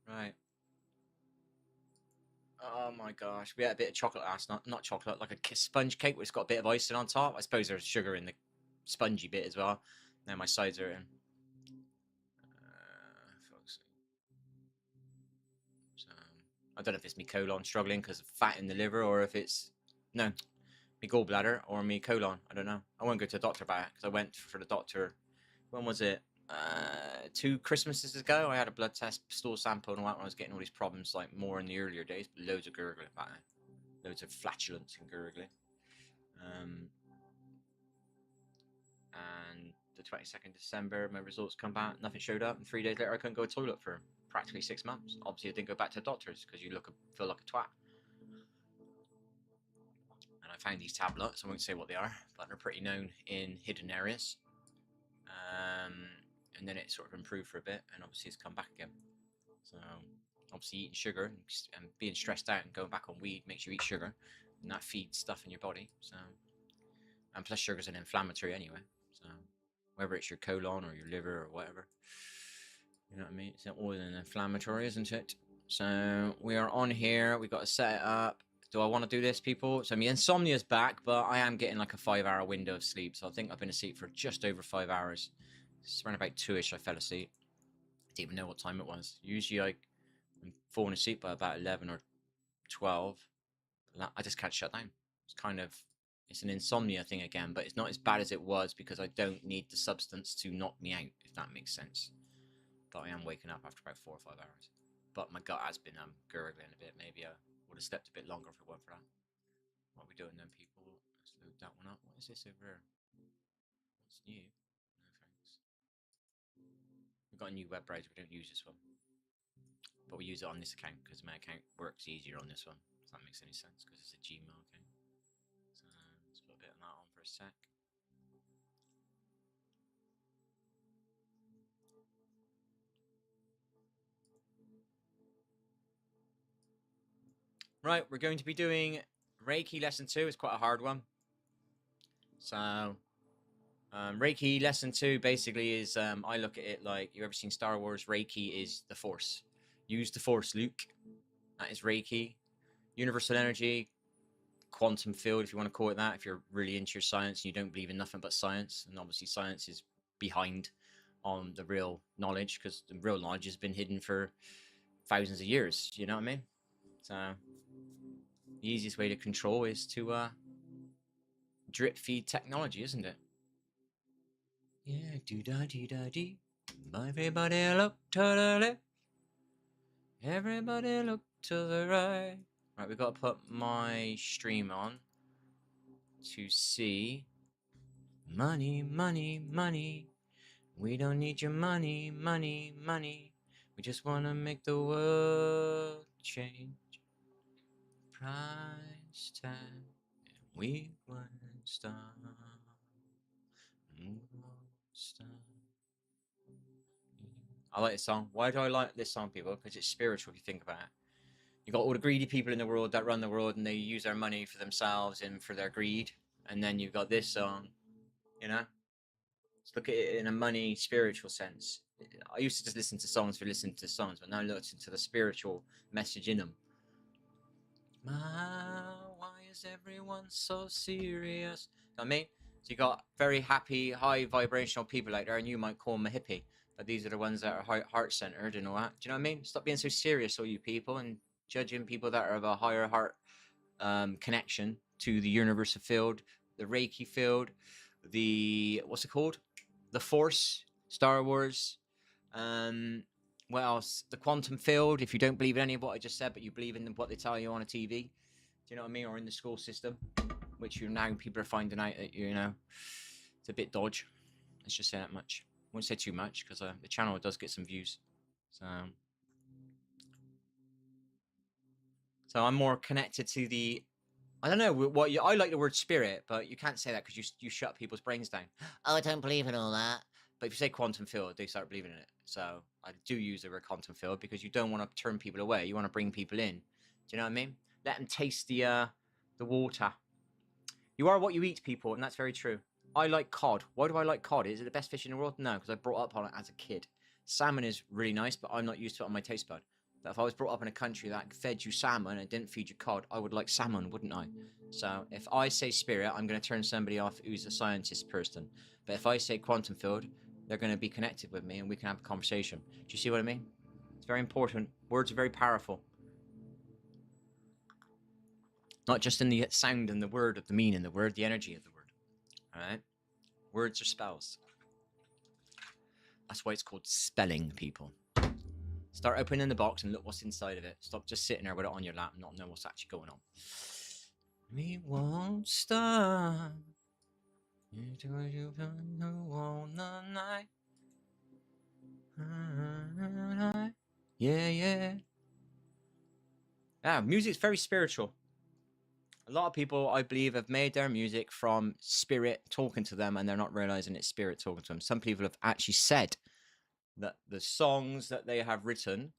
Right. Oh my gosh, we had a bit of chocolate last night. Not chocolate, like a sponge cake, which has got a bit of icing on top. I suppose there's sugar in the spongy bit as well. Now my sides are in. So, I don't know if it's me colon struggling because of fat in the liver, or if it's no, me gallbladder or me colon. I don't know. I won't go to the doctor about it because I went for the doctor. When was it? 2 Christmases ago. I had a blood test, stool sample, and all that when I was getting all these problems, like more in the earlier days. But loads of gurgling back then. Loads of flatulence and gurgling. And the 22nd December, my results come back. Nothing showed up, and 3 days later, I couldn't go to the toilet for practically 6 months. Obviously, I didn't go back to the doctors because you feel like a twat. And I found these tablets. I won't say what they are, but they're pretty known in hidden areas. And then it sort of improved for a bit, and obviously it's come back again. So obviously eating sugar and being stressed out and going back on weed makes you eat sugar, and that feeds stuff in your body. So, and plus sugar's an inflammatory anyway. So whether it's your colon or your liver or whatever, you know what I mean? It's always an inflammatory, isn't it? So we are on here. We got to set it up. Do I want to do this, people? So, I mean, Insomnia's back, but I am getting like a 5-hour window of sleep. So I think I've been asleep for just over 5 hours. It's around about 2-ish I fell asleep. I didn't even know what time it was. Usually I'm falling asleep by about 11 or 12. I just can't shut down. It's an insomnia thing again, but it's not as bad as it was because I don't need the substance to knock me out, if that makes sense. But I am waking up after about 4 or 5 hours. But my gut has been gurgling a bit. Maybe I would have slept a bit longer if it weren't for that. What are we doing then, people? Let's load that one up. What is this over here? What's new? No thanks. We've got a new web browser. We don't use this one. But we use it on this account because my account works easier on this one. If that makes any sense, because it's a Gmail account. So let's put a bit of that on for a sec. Right, we're going to be doing Reiki lesson 2. It's quite a hard one. So Reiki lesson 2 basically is, I look at it like, you ever seen Star Wars? Reiki is the Force. Use the Force, Luke. That is Reiki. Universal energy, quantum field, if you want to call it that, if you're really into your science and you don't believe in nothing but science. And obviously science is behind on the real knowledge, because the real knowledge has been hidden for thousands of years. You know what I mean? So the easiest way to control is to drip feed technology, isn't it? Yeah, do-da-dee-da-dee. Everybody look to the left. Everybody look to the right. Right, we've got to put my stream on to see. Money, money, money. We don't need your money, money, money. We just want to make the world change. Price tag, and we won't stop. I like this song. Why do I like this song, people? Because it's spiritual if you think about it. You got all the greedy people in the world that run the world, and they use their money for themselves and for their greed. And then you've got this song, you know? Let's look at it in a money, spiritual sense. I used to just listen to songs for listening to songs, but now I listen to the spiritual message in them. Why is everyone so serious? You know what I mean? So you got very happy, high vibrational people out there, and you might call them a hippie, but these are the ones that are heart-centered and all that. Do you know what I mean? Stop being so serious, all you people, and judging people that are of a higher heart connection to the universal field, the Reiki field, the what's it called? The Force, Star Wars. What else? The quantum field. If you don't believe in any of what I just said, but you believe in what they tell you on a TV, do you know what I mean? Or in the school system, which now people are finding out that, you know, it's a bit dodge. Let's just say that much. I won't say too much because the channel does get some views. So I'm more connected to the. I don't know what I like the word spirit, but you can't say that because you shut people's brains down. Oh, I don't believe in all that. But if you say quantum field, they start believing in it. So I do use the word quantum field because you don't want to turn people away. You want to bring people in. Do you know what I mean? Let them taste the water. You are what you eat, people, and that's very true. I like cod. Why do I like cod? Is it the best fish in the world? No, because I brought up on it as a kid. Salmon is really nice, but I'm not used to it on my taste bud. But if I was brought up in a country that fed you salmon and didn't feed you cod, I would like salmon, wouldn't I? So if I say spirit, I'm going to turn somebody off who's a scientist person. But if I say quantum field, they're going to be connected with me and we can have a conversation. Do you see what I mean? It's very important. Words are very powerful. Not just in the sound and the word of the meaning, the word, the energy of the word. All right? Words are spells. That's why it's called spelling, people. Start opening the box and look what's inside of it. Stop just sitting there with it on your lap and not know what's actually going on. We won't stop. All the night. Yeah, yeah. Yeah, music's very spiritual. A lot of people, I believe, have made their music from spirit talking to them and they're not realizing it's spirit talking to them. Some people have actually said that the songs that they have written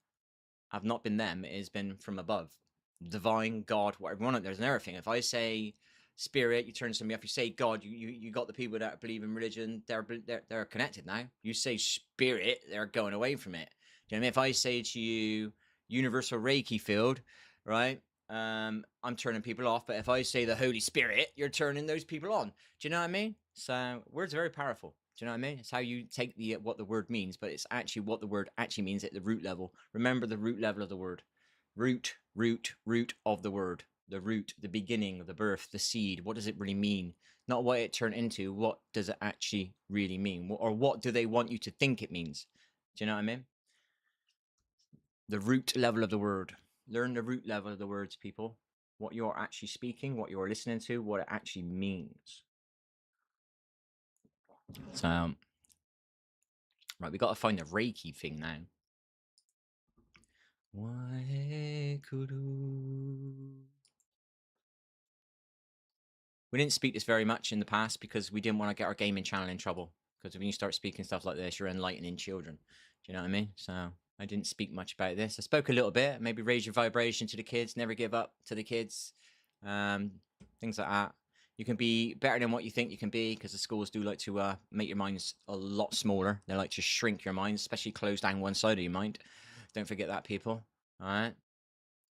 have not been them, it has been from above. Divine, God, whatever one. There's another thing. If I say spirit, you turn somebody off. You say God, you got the people that believe in religion, they're connected now. You say spirit, they're going away from it. Do you know what I mean? If I say to you universal Reiki field, right? I'm turning people off, but if I say the Holy Spirit, you're turning those people on. Do you know what I mean? So words are very powerful. Do you know what I mean? It's how you take the what the word means, but it's actually what the word actually means at the root level. Remember the root level of the word. Root of the word. The root, the beginning, the birth, the seed. What does it really mean? Not what it turned into. What does it actually really mean? Or what do they want you to think it means? Do you know what I mean? The root level of the word. Learn the root level of the words, people. What you're actually speaking, what you're listening to, what it actually means. So, right, we got to find the Reiki thing now. We didn't speak this very much in the past because we didn't want to get our gaming channel in trouble. Because when you start speaking stuff like this, you're enlightening children. Do you know what I mean? So I didn't speak much about this. I spoke a little bit, maybe raise your vibration to the kids, never give up to the kids, things like that. You can be better than what you think you can be because the schools do like to make your minds a lot smaller. They like to shrink your mind, especially close down one side of your mind. Don't forget that, people. All right?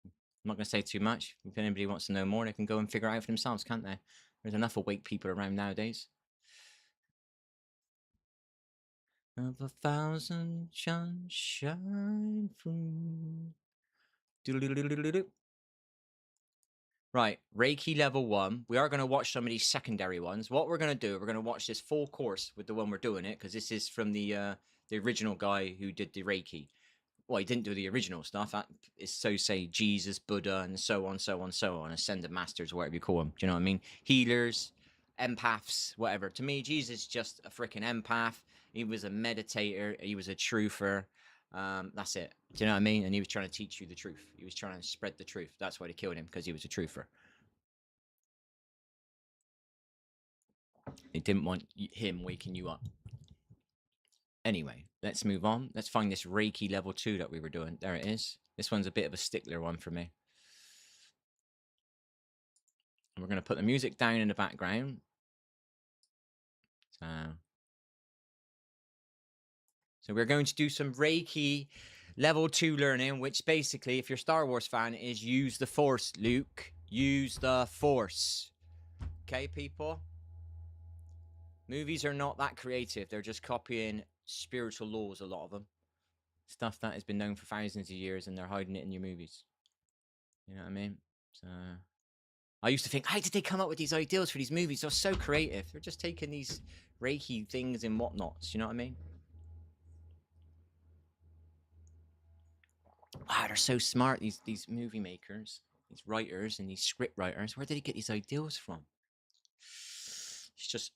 I'm not going to say too much. If anybody wants to know more, they can go and figure it out for themselves, can't they? There's enough awake people around nowadays. Of 1,000 sunshine through. Right, Reiki level 1. We are going to watch some of these secondary ones. What we're going to do, we're going to watch this full course with the one we're doing it, because this is from the original guy who did the Reiki. Well, he didn't do the original stuff. That is, so say, Jesus, Buddha, and so on, so on, so on. Ascended masters, whatever you call them. Do you know what I mean? Healers, empaths, whatever. To me, Jesus is just a freaking empath. He was a meditator. He was a truther. That's it. Do you know what I mean? And he was trying to teach you the truth. He was trying to spread the truth. That's why they killed him, because he was a truther. They didn't want him waking you up. Anyway, let's move on. Let's find this Reiki level 2 that we were doing. There it is. This one's a bit of a stickler one for me. And we're going to put the music down in the background. So we're going to do some Reiki level 2 learning, which basically, if you're a Star Wars fan, is use the Force, Luke. Use the Force. Okay, people? Movies are not that creative. They're just copying spiritual laws, a lot of them. Stuff that has been known for thousands of years, and they're hiding it in your movies. You know what I mean? So I used to think, how did they come up with these ideas for these movies? They're so creative. They're just taking these Reiki things and whatnots. You know what I mean? Wow, they're so smart, these movie makers, these writers and these script writers. Where did they get these ideas from? It's just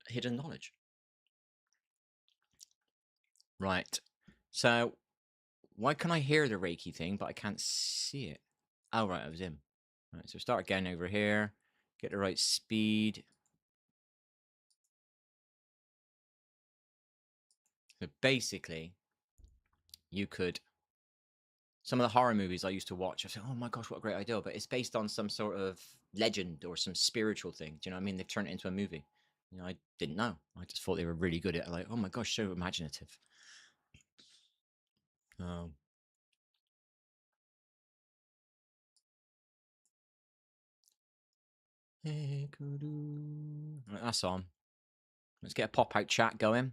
hidden knowledge. Right. So why can I hear the Reiki thing, but I can't see it? Oh, right, I was in. Right, so start again over here. Get the right speed. So basically, you could... Some of the horror movies I used to watch, I said, oh my gosh, what a great idea. But it's based on some sort of legend or some spiritual thing. Do you know what I mean? They've turned it into a movie. You know, I didn't know. I just thought they were really good at like, oh my gosh, so imaginative. Right, that's on. Let's get a pop-out chat going.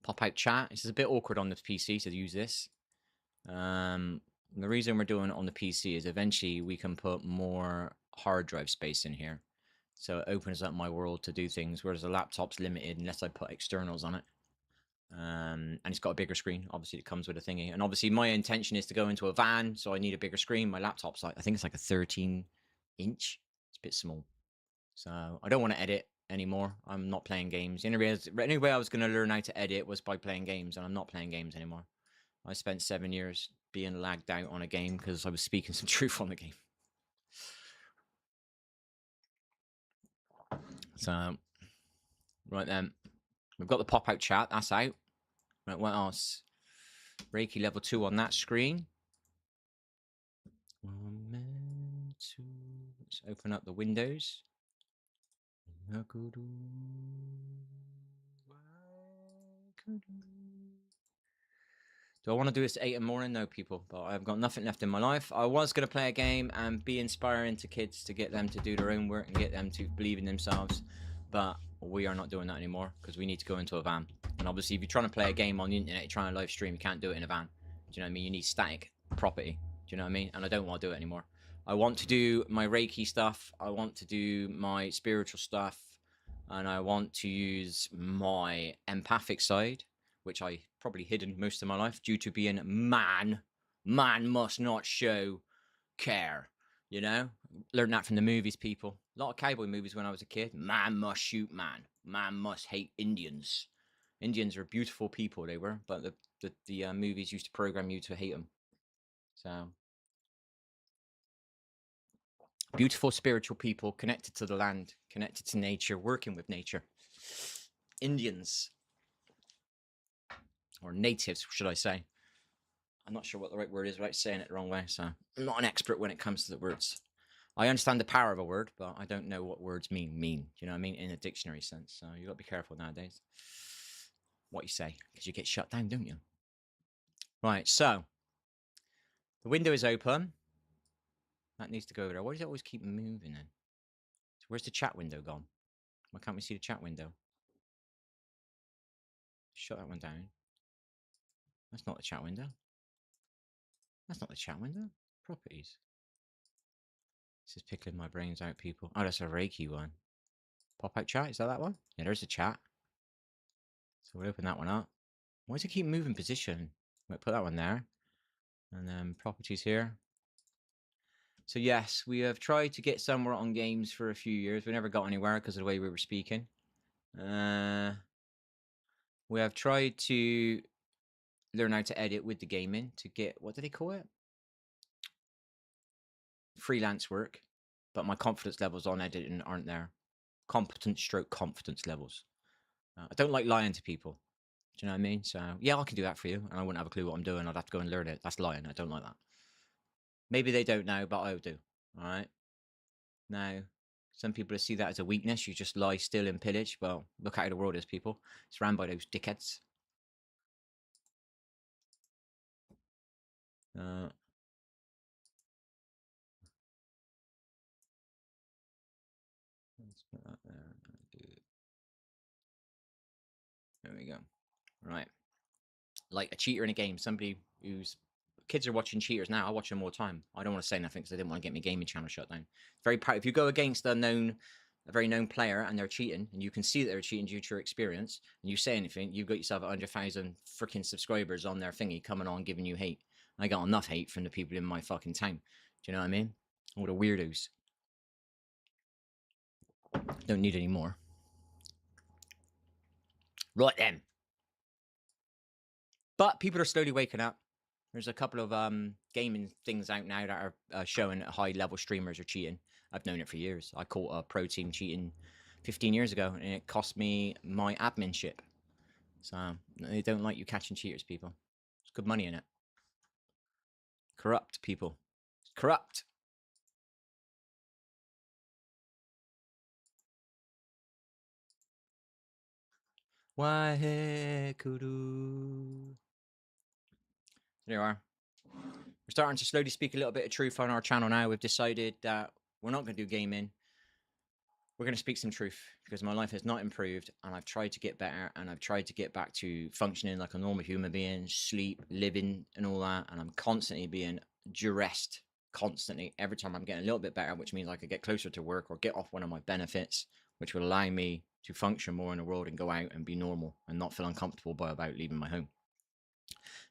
Pop-out chat. This is a bit awkward on the PC to use this. The reason we're doing it on the PC is eventually we can put more hard drive space in here. So it opens up my world to do things, whereas the laptop's limited unless I put externals on it. And it's got a bigger screen. Obviously, it comes with a thingy. And obviously, my intention is to go into a van, so I need a bigger screen. My laptop's like, I think it's like a 13-inch. It's a bit small. So I don't want to edit anymore. I'm not playing games. The only way I was going to learn how to edit was by playing games, and I'm not playing games anymore. I spent 7 years being lagged out on a game because I was speaking some truth on the game. So, right then, we've got the pop-out chat. That's out. Right, what else? Rieki level 2 on that screen. Let's open up the windows. Do I want to do this at 8 in the morning? No, people. But I've got nothing left in my life. I was going to play a game and be inspiring to kids to get them to do their own work and get them to believe in themselves. But we are not doing that anymore because we need to go into a van. And obviously, if you're trying to play a game on the internet, you're trying to live stream, you can't do it in a van. Do you know what I mean? You need static property. Do you know what I mean? And I don't want to do it anymore. I want to do my Reiki stuff. I want to do my spiritual stuff. And I want to use my empathic side, which I probably hidden most of my life due to being man. Man must not show care. You know, learned that from the movies, people. A lot of cowboy movies when I was a kid. Man must shoot man. Man must hate Indians. Indians are beautiful people, they were, but the movies used to program you to hate them. So beautiful spiritual people connected to the land, connected to nature, working with nature. Indians. Or natives, should I say. I'm not sure what the right word is without saying it the wrong way, so I'm not an expert when it comes to the words. I understand the power of a word, but I don't know what words mean. Do you know what I mean? In a dictionary sense. So you got to be careful nowadays what you say, because you get shut down, don't you? Right, so the window is open. That needs to go over there. Why does it always keep moving then? So where's the chat window gone? Why can't we see the chat window? Shut that one down. That's not the chat window. That's not the chat window. Properties. This is pickling my brains out, people. Oh, that's a Reiki one. Pop-out chat, is that one? Yeah, there's a chat. So we'll open that one up. Why does it keep moving position? We'll put that one there. And then properties here. So yes, we have tried to get somewhere on games for a few years. We never got anywhere because of the way we were speaking. We have tried to learn how to edit with the gaming to get, what do they call it? Freelance work. But my confidence levels on editing aren't there. Competent stroke confidence levels. I don't like lying to people. Do you know what I mean? So yeah, I can do that for you. And I wouldn't have a clue what I'm doing. I'd have to go and learn it. That's lying. I don't like that. Maybe they don't know, but I do. All right. Now, some people see that as a weakness. You just lie still and pillage. Well, look how the world is, people. It's ran by those dickheads. Let's put that there. There we go. Right. Like a cheater in a game. Somebody who's... Kids are watching cheaters now. I watch them all the time. I don't want to say nothing because I didn't want to get my gaming channel shut down. Very proud. If you go against a very known player and they're cheating, and you can see that they're cheating due to your experience, and you say anything, you've got yourself 100,000 freaking subscribers on their thingy coming on giving you hate. I got enough hate from the people in my fucking town. Do you know what I mean? All the weirdos. Don't need any more. Right then. But people are slowly waking up. There's a couple of gaming things out now that are showing high-level streamers are cheating. I've known it for years. I caught a pro team cheating 15 years ago, and it cost me my adminship. So they don't like you catching cheaters, people. There's good money in it. Corrupt people. Corrupt. Wahekuru. There you are. We're starting to slowly speak a little bit of truth on our channel now. We've decided that we're not going to do gaming. We're going to speak some truth because my life has not improved and I've tried to get better and I've tried to get back to functioning like a normal human being, sleep, living and all that. And I'm constantly being duressed, constantly, every time I'm getting a little bit better, which means I could get closer to work or get off one of my benefits, which will allow me to function more in the world and go out and be normal and not feel uncomfortable about leaving my home.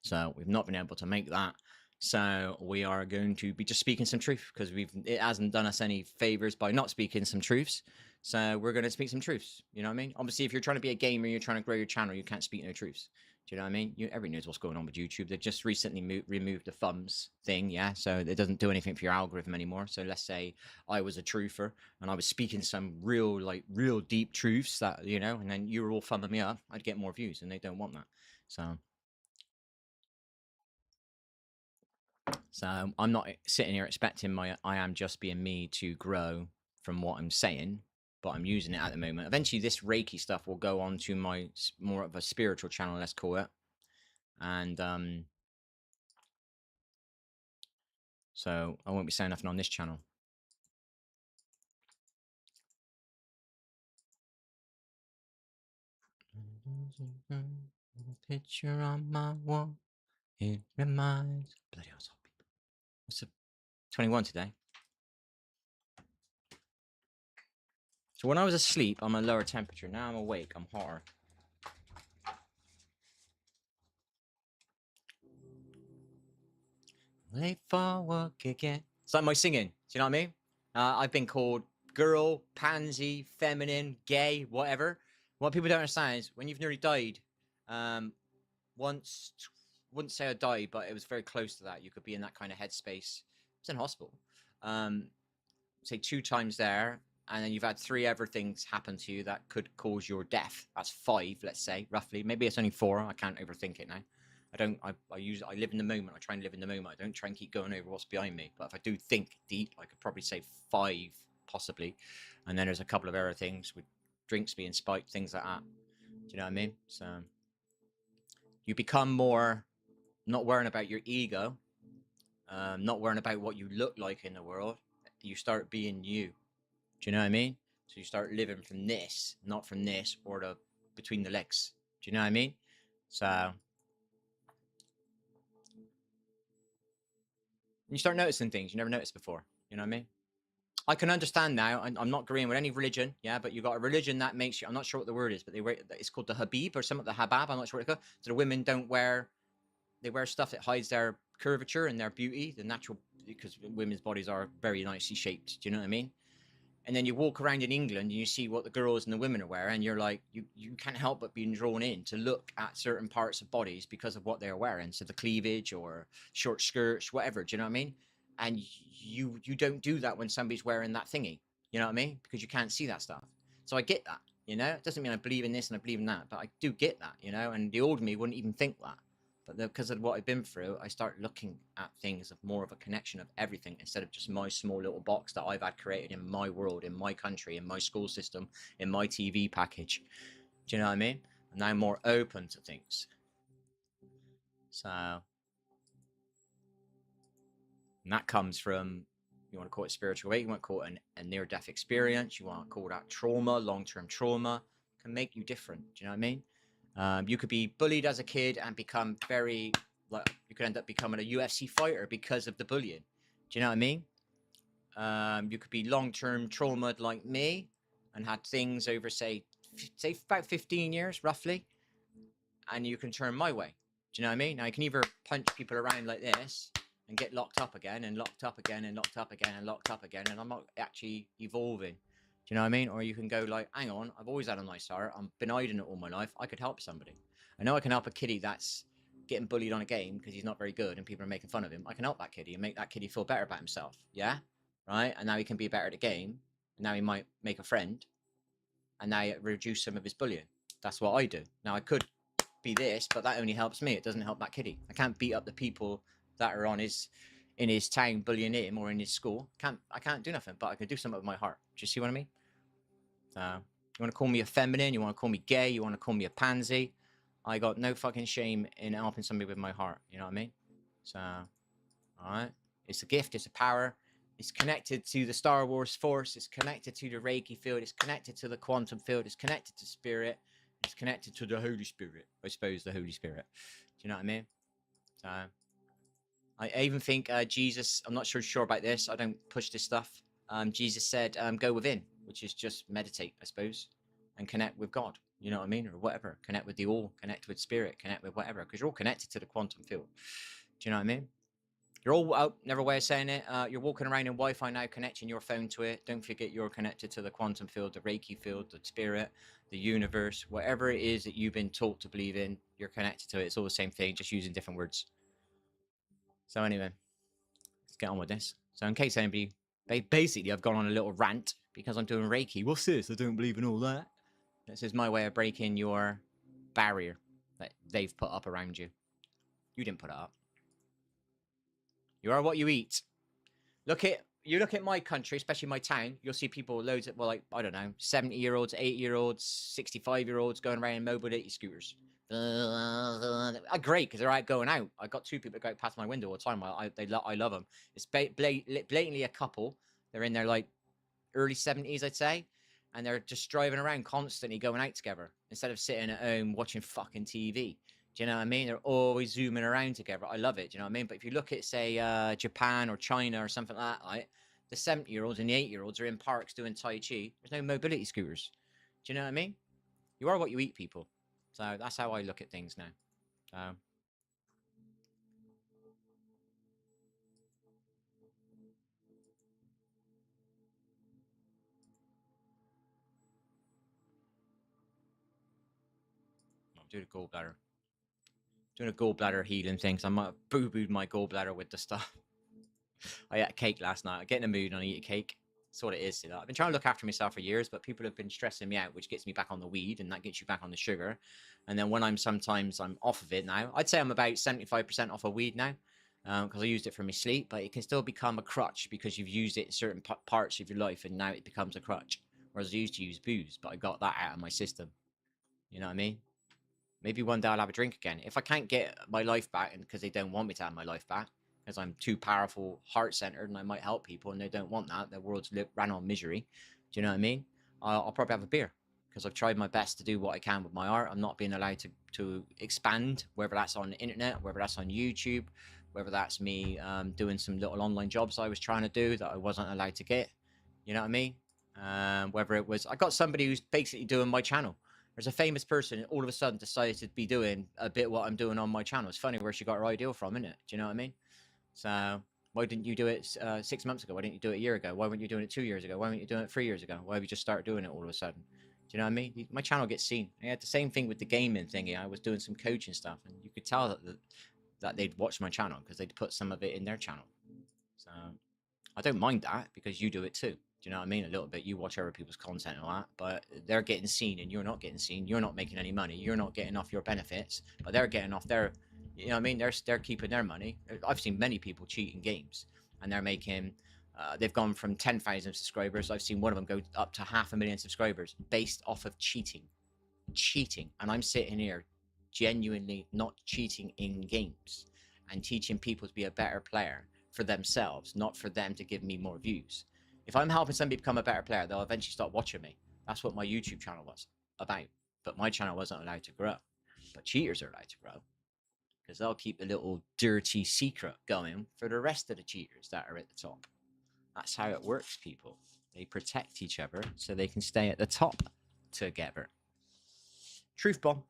So we've not been able to make that. So we are going to be just speaking some truth because it hasn't done us any favors by not speaking some truths. So we're going to speak some truths. You know what I mean? Obviously, if you're trying to be a gamer, you're trying to grow your channel, you can't speak no truths. Do you know what I mean? Everyone knows what's going on with YouTube. They just recently removed the thumbs thing, yeah? So it doesn't do anything for your algorithm anymore. So let's say I was a truther and I was speaking some real deep truths that, you know, and then you were all thumbing me up, I'd get more views and they don't want that. So I'm not sitting here expecting I am just being me to grow from what I'm saying, but I'm using it at the moment. Eventually, this Reiki stuff will go on to my more of a spiritual channel, let's call it. And so I won't be saying nothing on this channel. Picture on my wall, it reminds. Bloody hell, people. What's up? 21 today. So when I was asleep, I'm a lower temperature. Now I'm awake, I'm hotter. Late for work again. It's like my singing. Do you know what I mean? I've been called girl, pansy, feminine, gay, whatever. What people don't understand is when you've nearly died, once, wouldn't say I died, but it was very close to that. You could be in that kind of headspace. It's in hospital. Say 2 times there, and then you've had 3 other things happen to you that could cause your death. That's 5, let's say, roughly. Maybe it's only 4. I can't overthink it now. I live in the moment. I try and live in the moment. I don't try and keep going over what's behind me. But if I do think deep, I could probably say 5, possibly. And then there's a couple of other things with drinks being spiked, things like that. Do you know what I mean? So you become more not worrying about your ego, not worrying about what you look like in the world. You start being you. Do you know what I mean? So you start living from this, not from this or the between the legs. Do you know what I mean? So you start noticing things you never noticed before. You know what I mean? I can understand now. I'm not agreeing with any religion, yeah, but you got a religion that makes you. I'm not sure what the word is, but it's called the Habib or something. The Habab. I'm not sure what it's called. So the women don't wear. They wear stuff that hides their curvature and their beauty, the natural, because women's bodies are very nicely shaped. Do you know what I mean? And then you walk around in England and you see what the girls and the women are wearing, and you're like, you can't help but being drawn in to look at certain parts of bodies because of what they're wearing. So the cleavage or short skirts, whatever. Do you know what I mean? And you don't do that when somebody's wearing that thingy. You know what I mean? Because you can't see that stuff. So I get that. You know, it doesn't mean I believe in this and I believe in that, but I do get that. You know, and the old me wouldn't even think that. But because of what I've been through, I start looking at things of more of a connection of everything instead of just my small little box that I've had created in my world, in my country, in my school system, in my TV package. Do you know what I mean? I'm now more open to things. So, and that comes from, you want to call it spiritual weight, you want to call it a near-death experience, you want to call that trauma, long-term trauma, can make you different. Do you know what I mean? You could be bullied as a kid and become very, like, you could end up becoming a UFC fighter because of the bullying. Do you know what I mean? You could be long-term traumatized like me and had things over, say about 15 years, roughly, and you can turn my way. Do you know what I mean? Now, you can either punch people around like this and get locked up again and locked up again and locked up again and locked up again, and I'm not actually evolving. Do you know what I mean? Or you can go like, hang on, I've always had a nice heart. I've been hiding it all my life. I could help somebody. I know I can help a kiddie that's getting bullied on a game because he's not very good and people are making fun of him. I can help that kiddie and make that kiddie feel better about himself. Yeah? Right? And now he can be better at the game. And now he might make a friend. And now reduce some of his bullying. That's what I do. Now, I could be this, but that only helps me. It doesn't help that kiddie. I can't beat up the people that are in his town bullying him or in his school. I can't do nothing, but I can do something with my heart. Do you see what I mean? You want to call me a feminine? You want to call me gay? You want to call me a pansy? I got no fucking shame in helping somebody with my heart. You know what I mean? So, all right. It's a gift. It's a power. It's connected to the Star Wars Force. It's connected to the Reiki field. It's connected to the quantum field. It's connected to spirit. It's connected to the Holy Spirit. I suppose the Holy Spirit. Do you know what I mean? So, I even think Jesus, I'm not sure about this. I don't push this stuff. Jesus said, go within, which is just meditate, I suppose, and connect with God. You know what I mean? Or whatever. Connect with the all, connect with spirit, connect with whatever, because you're all connected to the quantum field. Do you know what I mean? You're all out, another way of saying it. You're walking around in Wi-Fi now, connecting your phone to it. Don't forget you're connected to the quantum field, the Reiki field, the spirit, the universe, whatever it is that you've been taught to believe in, you're connected to it. It's all the same thing, just using different words. So anyway, let's get on with this. So in case anybody, basically I've gone on a little rant because I'm doing Reiki. What's this? I don't believe in all that. This is my way of breaking your barrier that they've put up around you. You didn't put it up. You are what you eat. You look at my country, especially my town, you'll see people loads of, well, like, I don't know, 70-year-olds, 80-year-olds, 65-year-olds going around in mobility scooters. Great, because they're out going out. I got two people that go past my window all the time. I love them. It's blatantly a couple. They're in their like early 70s, I'd say, and they're just driving around constantly going out together instead of sitting at home watching fucking TV. Do you know what I mean? They're always zooming around together. I love it. Do you know what I mean? But if you look at, say, Japan or China or something like that, right, the 70-year-olds and the 8-year-olds are in parks doing Tai Chi. There's no mobility scooters. Do you know what I mean? You are what you eat, people. So that's how I look at things now. I'll do the gallbladder. Doing a gallbladder healing thing, so I might have boo-booed my gallbladder with the stuff. I ate a cake last night. I get in a mood and I eat a cake. That's what it is. I've been trying to look after myself for years, but people have been stressing me out, which gets me back on the weed, and that gets you back on the sugar. And then when I'm off of it now, I'd say I'm about 75% off of weed now, because I used it for my sleep, but it can still become a crutch because you've used it in certain parts of your life, and now it becomes a crutch. Whereas I used to use booze, but I got that out of my system. You know what I mean? Maybe one day I'll have a drink again. If I can't get my life back, and because they don't want me to have my life back, because I'm too powerful, heart-centered, and I might help people, and they don't want that. Their world's ran on misery. Do you know what I mean? I'll probably have a beer, because I've tried my best to do what I can with my art. I'm not being allowed to expand, whether that's on the internet, whether that's on YouTube, whether that's me doing some little online jobs I was trying to do that I wasn't allowed to get. You know what I mean? Whether it was, I got somebody who's basically doing my channel. There's a famous person all of a sudden decided to be doing a bit what I'm doing on my channel. It's funny where she got her idea from, isn't it? Do you know what I mean? So why didn't you do it 6 months ago? Why didn't you do it a year ago? Why weren't you doing it 2 years ago? Why weren't you doing it 3 years ago? Why have you just started doing it all of a sudden? Do you know what I mean? My channel gets seen. I had the same thing with the gaming thingy. I was doing some coaching stuff, and you could tell that they'd watch my channel because they'd put some of it in their channel. So I don't mind that because you do it too. Do you know what I mean? A little bit. You watch other people's content and all that, but they're getting seen and you're not getting seen. You're not making any money. You're not getting off your benefits, but they're getting off their, you know what I mean? They're keeping their money. I've seen many people cheat in games, and they're making, they've gone from 10,000 subscribers. I've seen one of them go up to 500,000 subscribers based off of cheating. And I'm sitting here genuinely not cheating in games and teaching people to be a better player for themselves, not for them to give me more views. If I'm helping somebody become a better player, they'll eventually start watching me. That's what my YouTube channel was about. But my channel wasn't allowed to grow. But cheaters are allowed to grow because they'll keep a little dirty secret going for the rest of the cheaters that are at the top. That's how it works, people. They protect each other so they can stay at the top together. Truth bomb.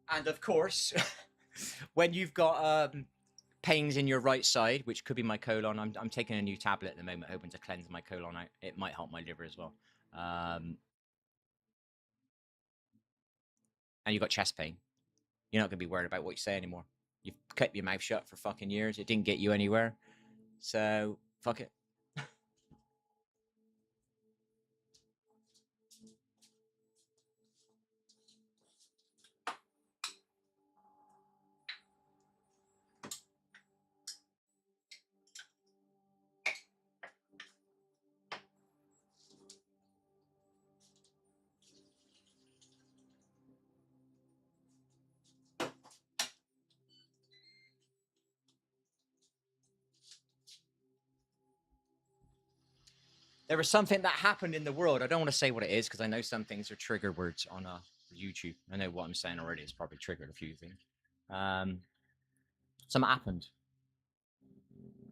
And of course, when you've got pains in your right side, which could be my colon, I'm taking a new tablet at the moment, hoping to cleanse my colon out. It might help my liver as well. And you've got chest pain. You're not going to be worried about what you say anymore. You've kept your mouth shut for fucking years. It didn't get you anywhere. So, fuck it. There was something that happened in the world. I don't want to say what it is because I know some things are trigger words on YouTube. I know what I'm saying already. It's probably triggered a few things. Something happened.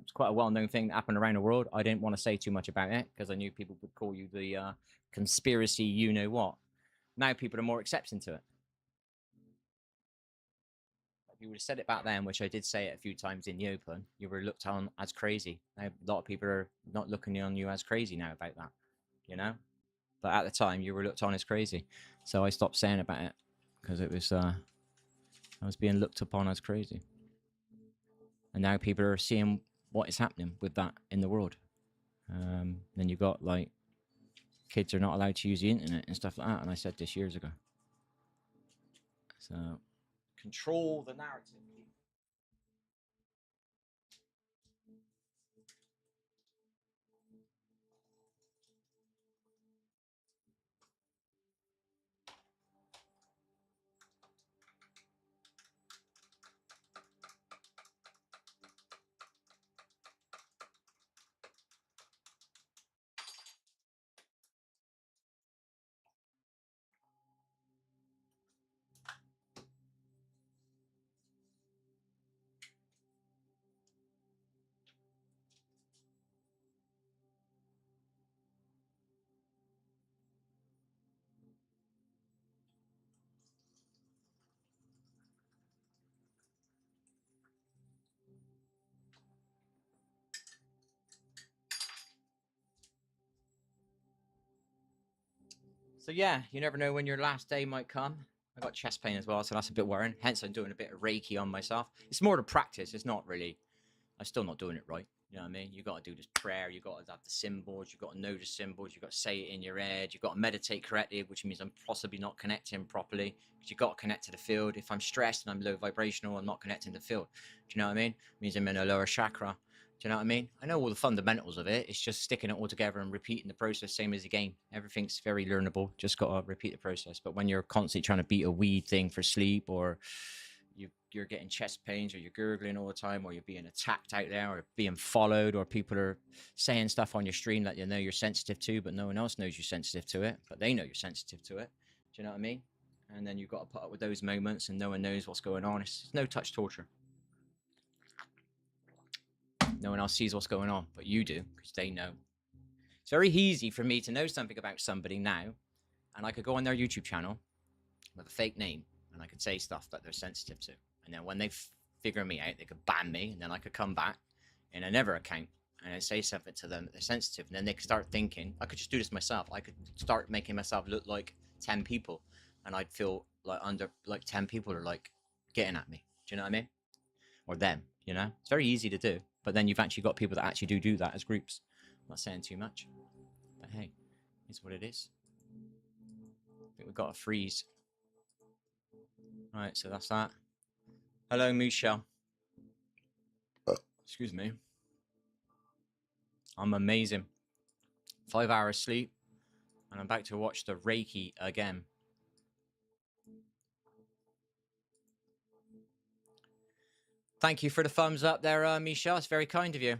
It's quite a well-known thing that happened around the world. I didn't want to say too much about it because I knew people would call you the conspiracy you-know-what. Now people are more accepting to it. If you would have said it back then, which I did say it a few times in the open, you were looked on as crazy. Now, a lot of people are not looking on you as crazy now about that, you know? But at the time, you were looked on as crazy. So I stopped saying about it because it was, I was being looked upon as crazy. And now people are seeing what is happening with that in the world. Then you've got like kids are not allowed to use the internet and stuff like that. And I said this years ago. So control the narrative. So yeah, you never know when your last day might come. I got chest pain as well, so that's a bit worrying. Hence, I'm doing a bit of Reiki on myself. It's more to practice. It's not really. I'm still not doing it right. You know what I mean? You got to do this prayer. You got to have the symbols. You got to know the symbols. You got to say it in your head. You got to meditate correctly, which means I'm possibly not connecting properly. Because you got to connect to the field. If I'm stressed and I'm low vibrational, I'm not connecting to the field. Do you know what I mean? It means I'm in a lower chakra. Do you know what I mean? I know all the fundamentals of it. It's just sticking it all together and repeating the process, same as a game. Everything's very learnable. Just got to repeat the process. But when you're constantly trying to beat a weed thing for sleep, or you're getting chest pains, or you're gurgling all the time, or you're being attacked out there, or being followed, or people are saying stuff on your stream that you know you're sensitive to, but no one else knows you're sensitive to it, but they know you're sensitive to it. Do you know what I mean? And then you've got to put up with those moments and no one knows what's going on. It's no touch torture. No one else sees what's going on, but you do, because they know. It's very easy for me to know something about somebody now, and I could go on their YouTube channel with a fake name, and I could say stuff that they're sensitive to. And then when they figure me out, they could ban me, and then I could come back in another account and I say something to them that they're sensitive, and then they could start thinking, I could just do this myself. I could start making myself look like 10 people, and I'd feel like 10 people are like getting at me. Do you know what I mean? Or them, you know? It's very easy to do, but then you've actually got people that actually do that as groups. I'm not saying too much, but hey, it's what it is. I think we've got a freeze. Right, so that's that. Hello, Michelle. Excuse me. I'm amazing. 5 hours sleep, and I'm back to watch the Reiki again. Thank you for the thumbs up there, Michelle. It's very kind of you.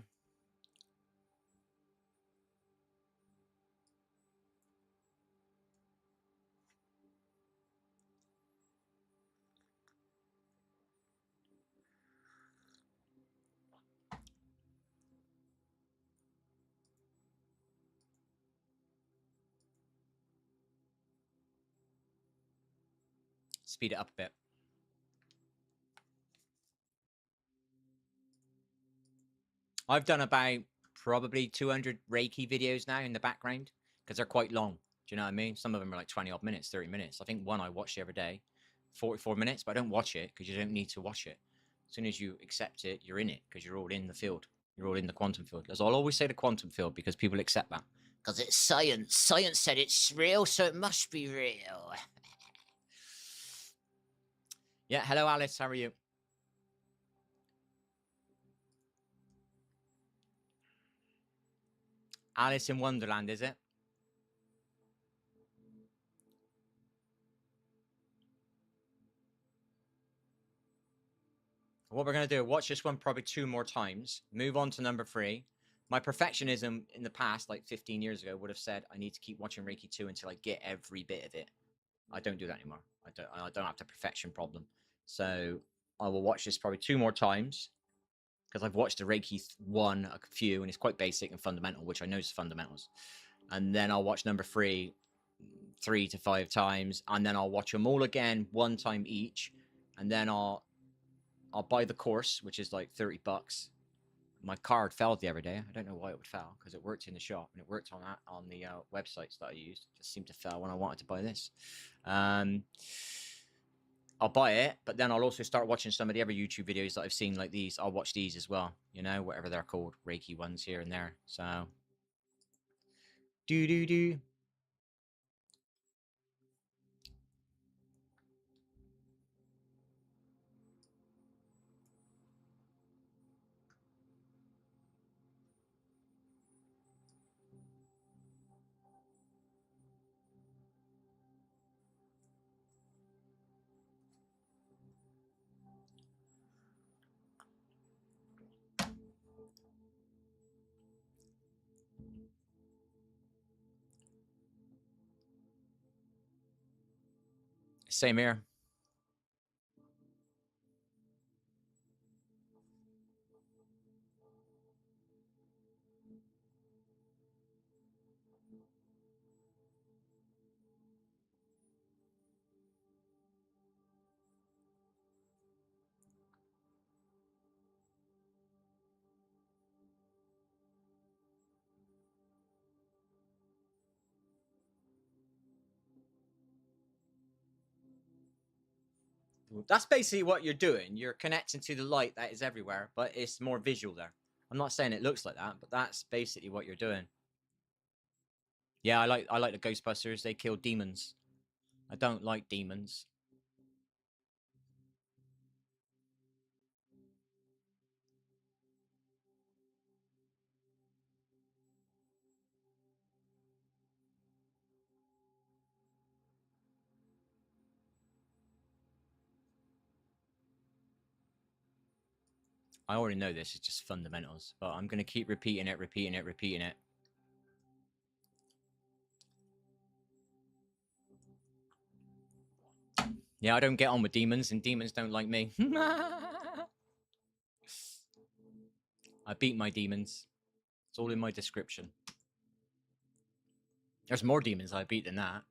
Speed it up a bit. I've done about probably 200 Reiki videos now in the background because they're quite long. Do you know what I mean? Some of them are like 20 odd minutes, 30 minutes. I think one I watched the other day, 44 minutes, but I don't watch it because you don't need to watch it. As soon as you accept it, you're in it because you're all in the field. You're all in the quantum field. As I'll always say, the quantum field, because people accept that. Because it's science. Science said it's real, so it must be real. Yeah, hello, Alice. How are you? Alice in Wonderland, is it? What we're going to do, watch this one probably 2 more times, move on to number 3. my perfectionism in the past, like 15 years ago, would have said I need to keep watching Reiki 2 until I get every bit of it. I don't do that anymore. I don't have the perfection problem. So I will watch this probably 2 more times because I've watched the Reiki 1 a few, and it's quite basic and fundamental, which I know is fundamentals. And then I'll watch number 3 3 to 5 times, and then I'll watch them all again 1 time each, and then I'll buy the course, which is like $30. My card failed the other day. I don't know why it would fail, because it worked in the shop and it worked on the websites that I used. It just seemed to fail when I wanted to buy this. I'll buy it, but then I'll also start watching some of the other YouTube videos that I've seen like these. I'll watch these as well, you know, whatever they're called, Reiki ones here and there. So, do. Same here. That's basically what you're doing. You're connecting to the light that is everywhere, but it's more visual there. I'm not saying it looks like that, but that's basically what you're doing. Yeah, I like the Ghostbusters. They kill demons. I don't like demons. I already know this is just fundamentals, but I'm gonna keep repeating it. Yeah, I don't get on with demons, and demons don't like me. I beat my demons. It's all in my description. There's more demons I beat than that.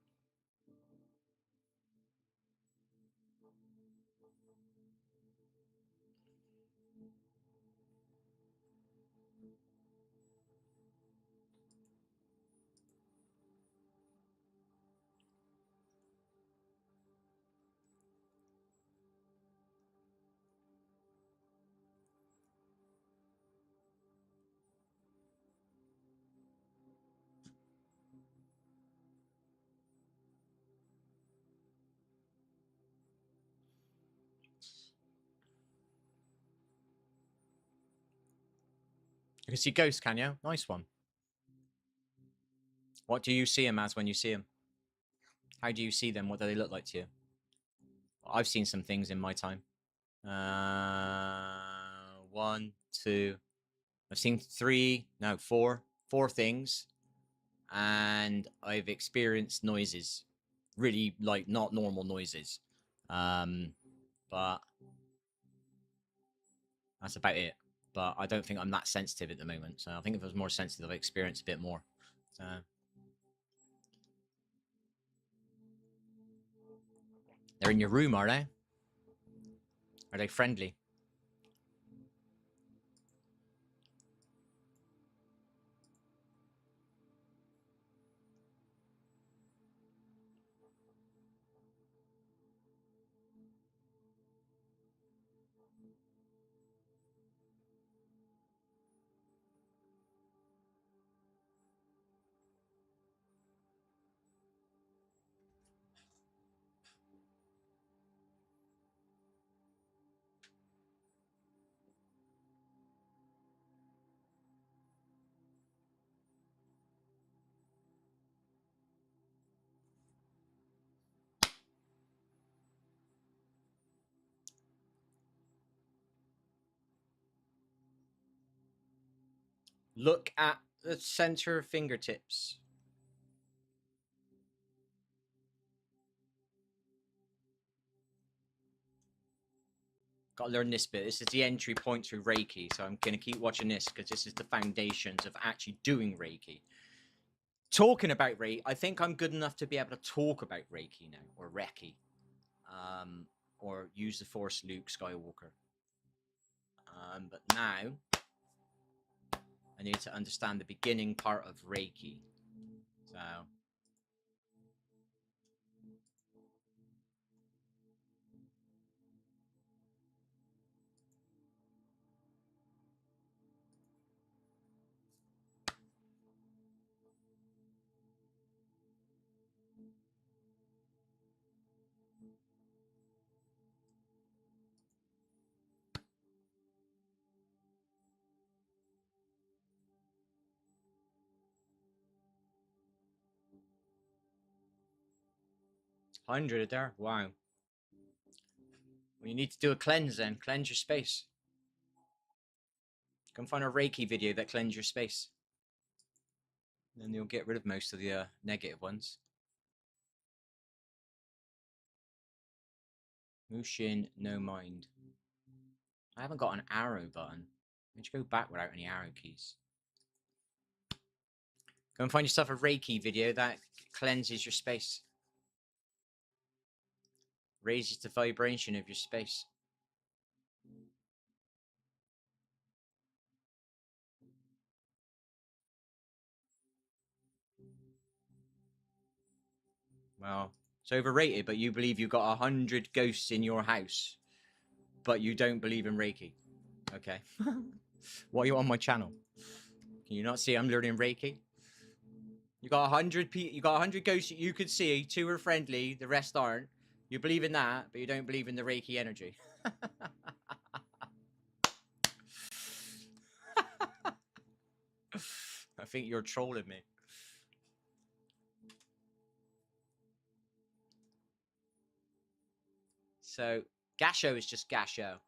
You can see ghosts, can you? Nice one. What do you see them as when you see them? How do you see them? What do they look like to you? I've seen some things in my time. 1, 2. I've seen 3, no, 4 things, and I've experienced noises, really like not normal noises. But that's about it. But I don't think I'm that sensitive at the moment. So I think if I was more sensitive, I'd experience a bit more. So they're in your room, are they? Are they friendly? Look at the center fingertips. Got to learn this bit. This is the entry point to Reiki, so I'm going to keep watching this because this is the foundations of actually doing Reiki. Talking about Reiki, I think I'm good enough to be able to talk about Reiki now, or Reiki, or use the Force Luke Skywalker. But now, I need to understand the beginning part of Reiki. So... 100 there? Wow. Well, you need to do a cleanse then. Cleanse your space. Go and find a Reiki video that cleanses your space. Then you'll get rid of most of the negative ones. Mushin, no mind. I haven't got an arrow button. Why'd you go back without any arrow keys? Go and find yourself a Reiki video that cleanses your space. Raises the vibration of your space. Well, it's overrated, but you believe you've got 100 ghosts in your house, but you don't believe in Reiki. Okay. Why are you on my channel? Can you not see I'm learning Reiki? You got 100 ghosts that you could see. 2 are friendly, the rest aren't. You believe in that, but you don't believe in the Reiki energy. I think you're trolling me. So, Gasho is just Gasho.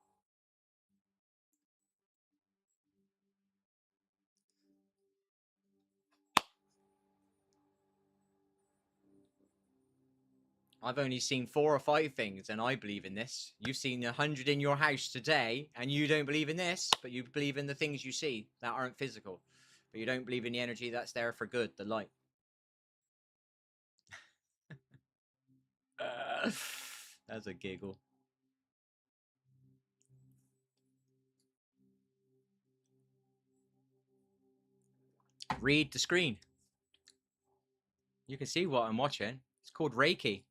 I've only seen 4 or 5 things, and I believe in this. You've seen 100 in your house today, and you don't believe in this, but you believe in the things you see that aren't physical. But you don't believe in the energy that's there for good, the light. That's a giggle. Read the screen. You can see what I'm watching. It's called Reiki.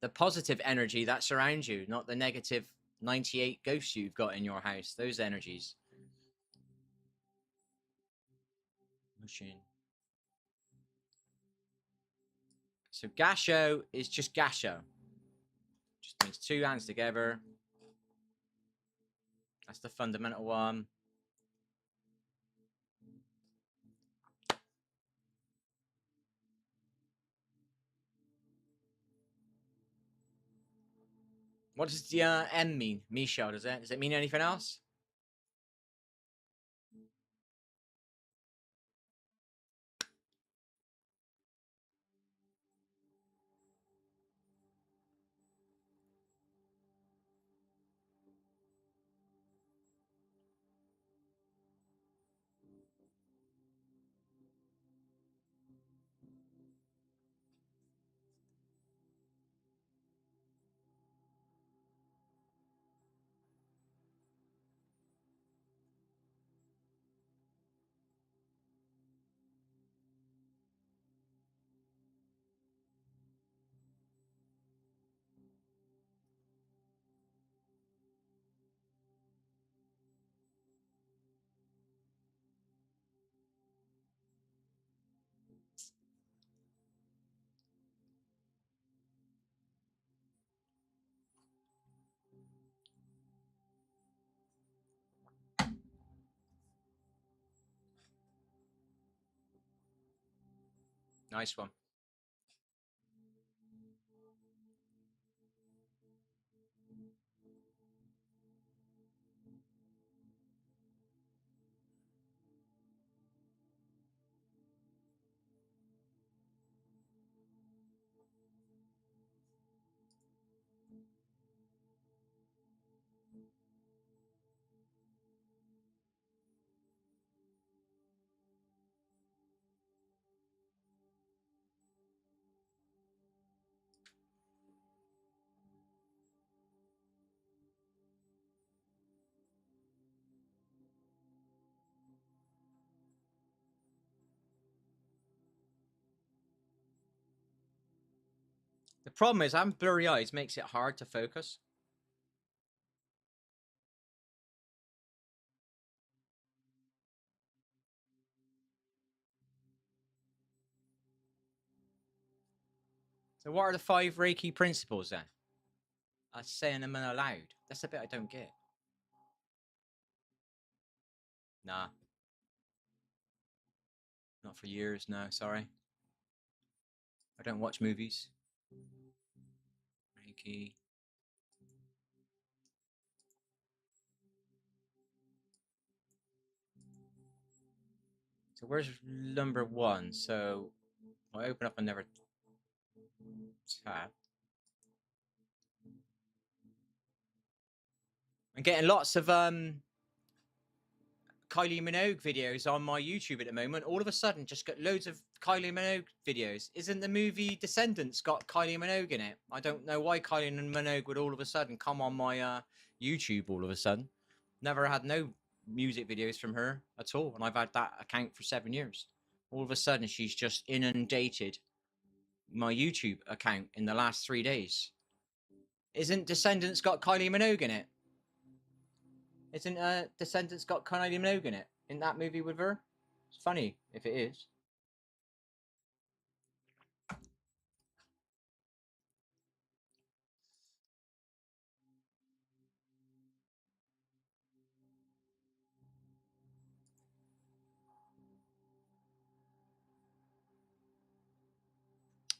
The positive energy that surrounds you, not the negative 98 ghosts you've got in your house. Those energies. Machine. So Gasho is just Gasho. Just means 2 hands together. That's the fundamental one. What does the M mean? Michelle, does it? Does it mean anything else? Nice one. The problem is having blurry eyes makes it hard to focus. So what are the 5 Reiki principles then? I'm saying them aloud. That's the bit I don't get. Nah. Not for years, no, sorry. I don't watch movies. Reiki. So where's number 1? So I open up another tab. I'm getting lots of Kylie Minogue videos on my YouTube at the moment. All of a sudden, just got loads of Kylie Minogue videos. Isn't the movie Descendants got Kylie Minogue in it? I don't know why Kylie Minogue would all of a sudden come on my YouTube all of a sudden. Never had no music videos from her at all, and I've had that account for 7 years. All of a sudden, she's just inundated my YouTube account in the last 3 days. Isn't Descendants got Kylie Minogue in it? Isn't Descendants got Kylie Minogue in it? In that movie with her? It's funny if it is.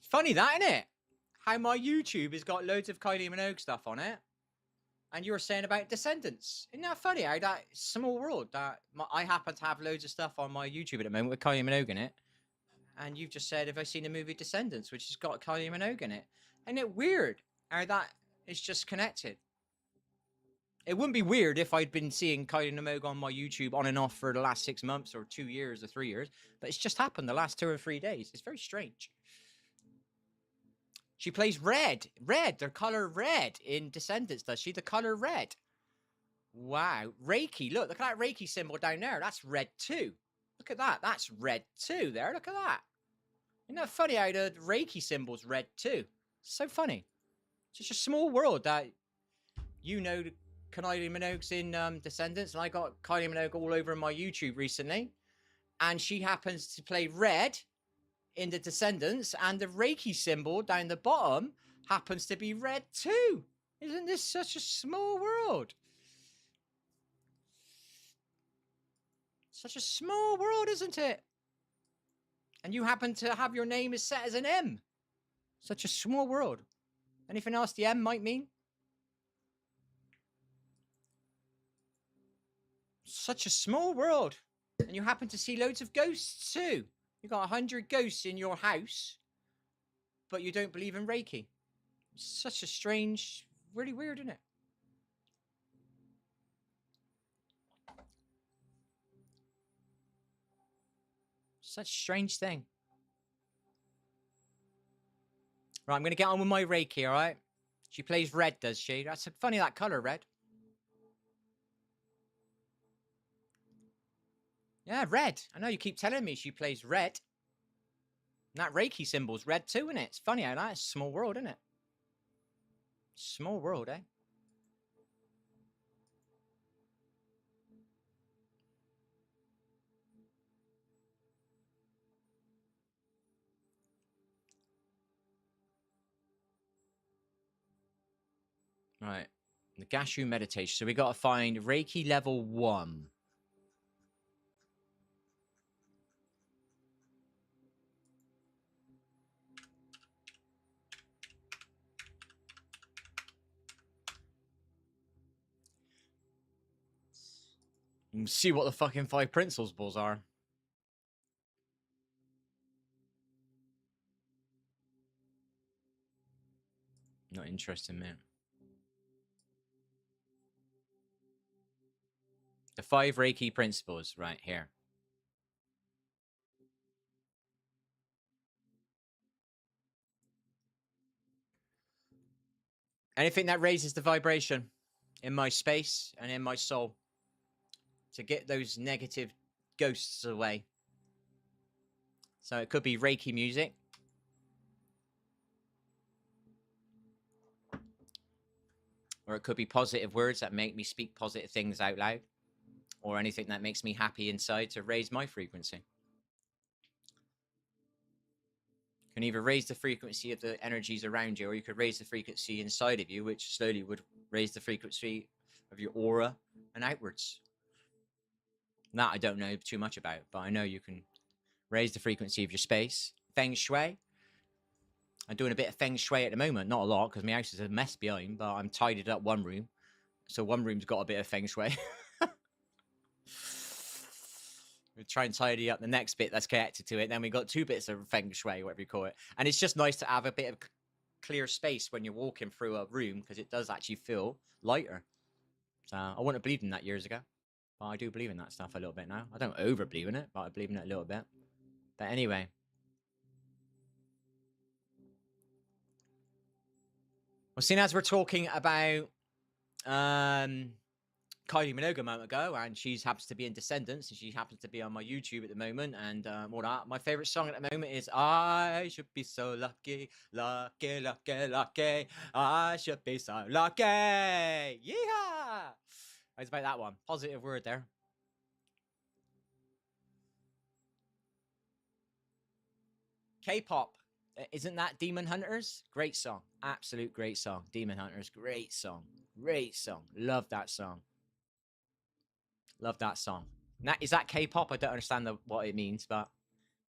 Funny that, isn't it? How my YouTube has got loads of Kylie Minogue stuff on it. And you were saying about Descendants. Isn't that funny how that small world that I happen to have loads of stuff on my YouTube at the moment with Kylie Minogue in it. And you've just said, have I seen the movie Descendants, which has got Kylie Minogue in it? Isn't it weird how that is just connected? It wouldn't be weird if I'd been seeing Kylie Minogue on my YouTube on and off for the last 6 months or 2 years or 3 years. But it's just happened the last 2 or 3 days. It's very strange. She plays red. Red, the color red in Descendants, does she? The color red. Wow. Reiki, look at that Reiki symbol down there. That's red too. Look at that. That's red too there. Look at that. Isn't that funny how the Reiki symbol's red too? So funny. It's just a small world that, you know, Kylie Minogue's in Descendants, and I got Kylie Minogue all over my YouTube recently. And she happens to play red in the Descendants, and the Reiki symbol down the bottom happens to be red too. Isn't this such a small world? Such a small world, isn't it? And you happen to have your name is set as an M. Such a small world. Anything else the M might mean? Such a small world. And you happen to see loads of ghosts too. You got 100 ghosts in your house, but you don't believe in Reiki. Such a strange, really weird, isn't it? Such a strange thing. Right, I'm going to get on with my Reiki, all right? She plays red, does she? That's funny, that color, red. Yeah, red. I know you keep telling me she plays red. And that Reiki symbol's red too, isn't it? It's funny how that is a small world, isn't it? Small world, eh? Right. The Gashu meditation. So we got to find Reiki level 1. And see what the fucking 5 principles are. Not interesting, man. The 5 Reiki principles, right here. Anything that raises the vibration in my space and in my soul to get those negative ghosts away. So it could be Reiki music. Or it could be positive words that make me speak positive things out loud, or anything that makes me happy inside to raise my frequency. You can either raise the frequency of the energies around you, or you could raise the frequency inside of you, which slowly would raise the frequency of your aura and outwards. That I don't know too much about, but I know you can raise the frequency of your space. Feng Shui. I'm doing a bit of Feng Shui at the moment. Not a lot, because my house is a mess behind, but I'm tidied up one room. So one room's got a bit of Feng Shui. We try and tidy up the next bit that's connected to it. Then we got 2 bits of Feng Shui, whatever you call it. And it's just nice to have a bit of clear space when you're walking through a room, because it does actually feel lighter. So I wouldn't have believed in that years ago, but I do believe in that stuff a little bit now. I don't over believe in it, but I believe in it a little bit. But anyway. Well, seeing as we're talking about Kylie Minogue a moment ago, and she happens to be in Descendants, and she happens to be on my YouTube at the moment, and all that. My favorite song at the moment is "I Should Be So Lucky, Lucky, Lucky, Lucky. I should be so lucky." Yeah, it's about that one. Positive word there. K-pop. Isn't that Demon Hunters? Great song. Absolute great song. Demon Hunters. Great song. Great song. Love that song. Love that song. Now, is that K-pop? I don't understand what it means, but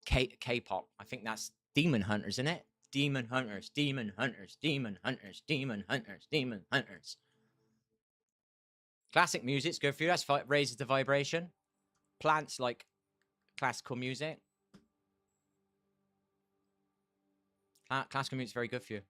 K-pop. I think that's Demon Hunters, isn't it? Demon Hunters, Demon Hunters, Demon Hunters, Demon Hunters, Demon Hunters. Classic music's good for you. That's raises the vibration. Plants like classical music. Classical music's very good for you.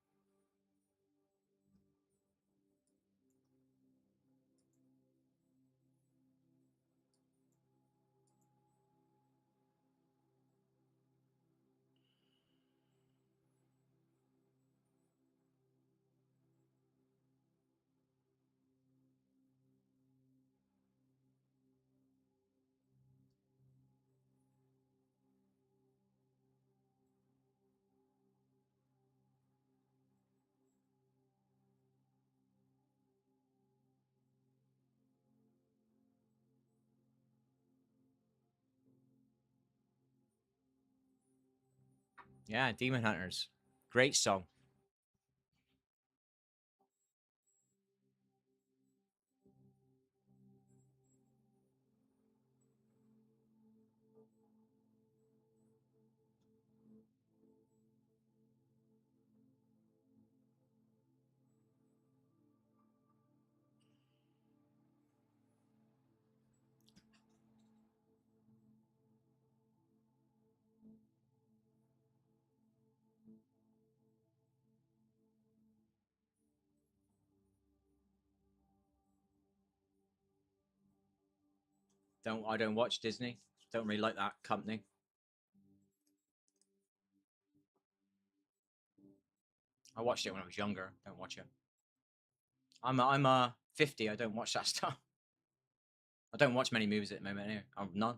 Yeah, Demon Hunters. Great song. I don't watch Disney. Don't really like that company. I watched it when I was younger. Don't watch it. I'm 50. I don't watch that stuff. I don't watch many movies at the moment. Anyway. I'm none.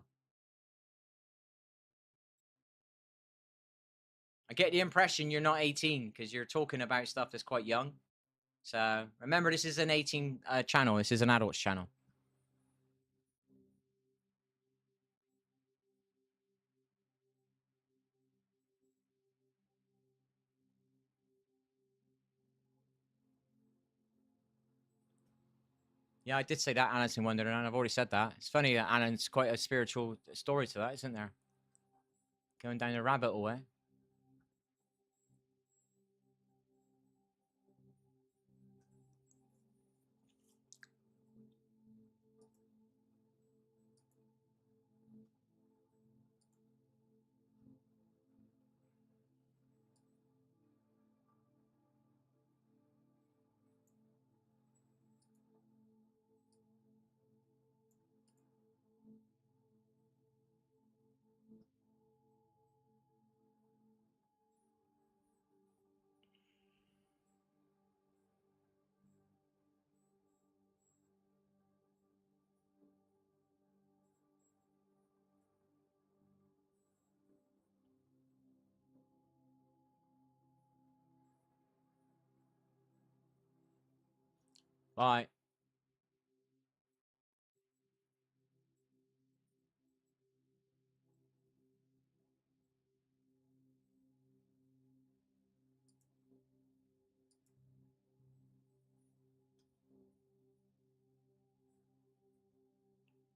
I get the impression you're not 18 because you're talking about stuff that's quite young. So remember, this is an 18 channel. This is an adults channel. Yeah, I did say that, Alice in Wonderland. I've already said that. It's funny that Alan's quite a spiritual story to that, isn't there? Going down the rabbit hole, eh? Bye.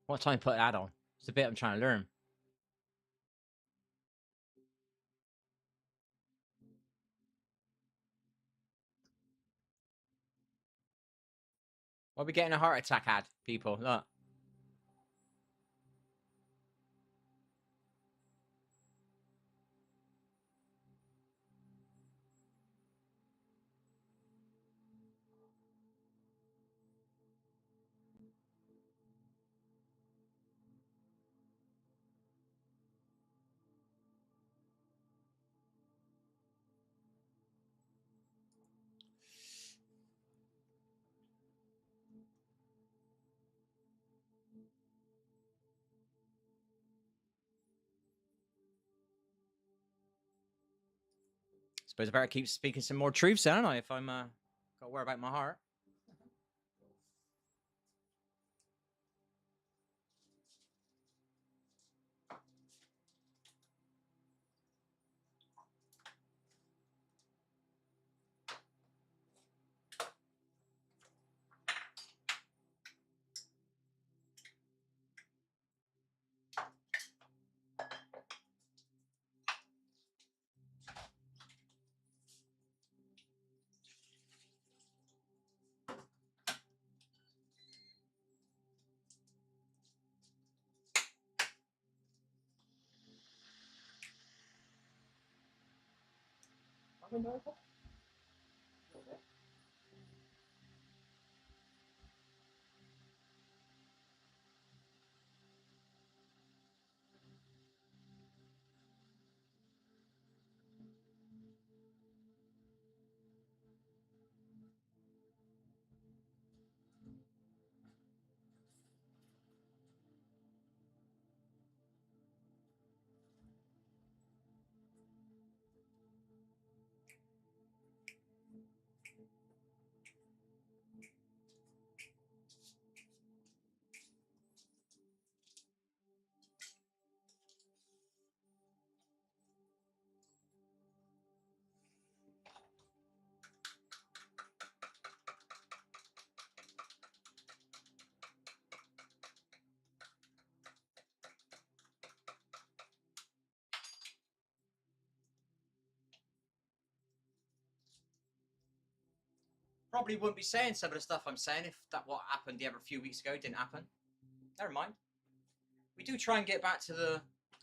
What time to put that on? It's the bit I'm trying to learn. Why are we getting a heart attack ad, people? Look. Suppose I better keep speaking some more truths, don't I? If I'm got to worry about my heart. Probably wouldn't be saying some of the stuff I'm saying if that what happened the other few weeks ago didn't happen. Never mind. We do try and get back to the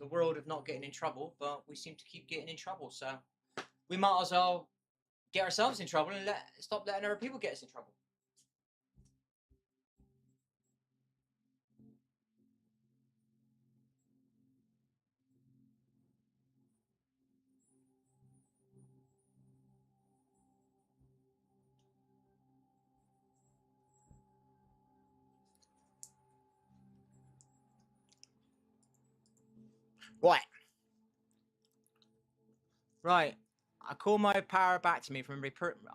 world of not getting in trouble, but we seem to keep getting in trouble. So we might as well get ourselves in trouble and stop letting other people get us in trouble. Right. Right. I call my power back to me from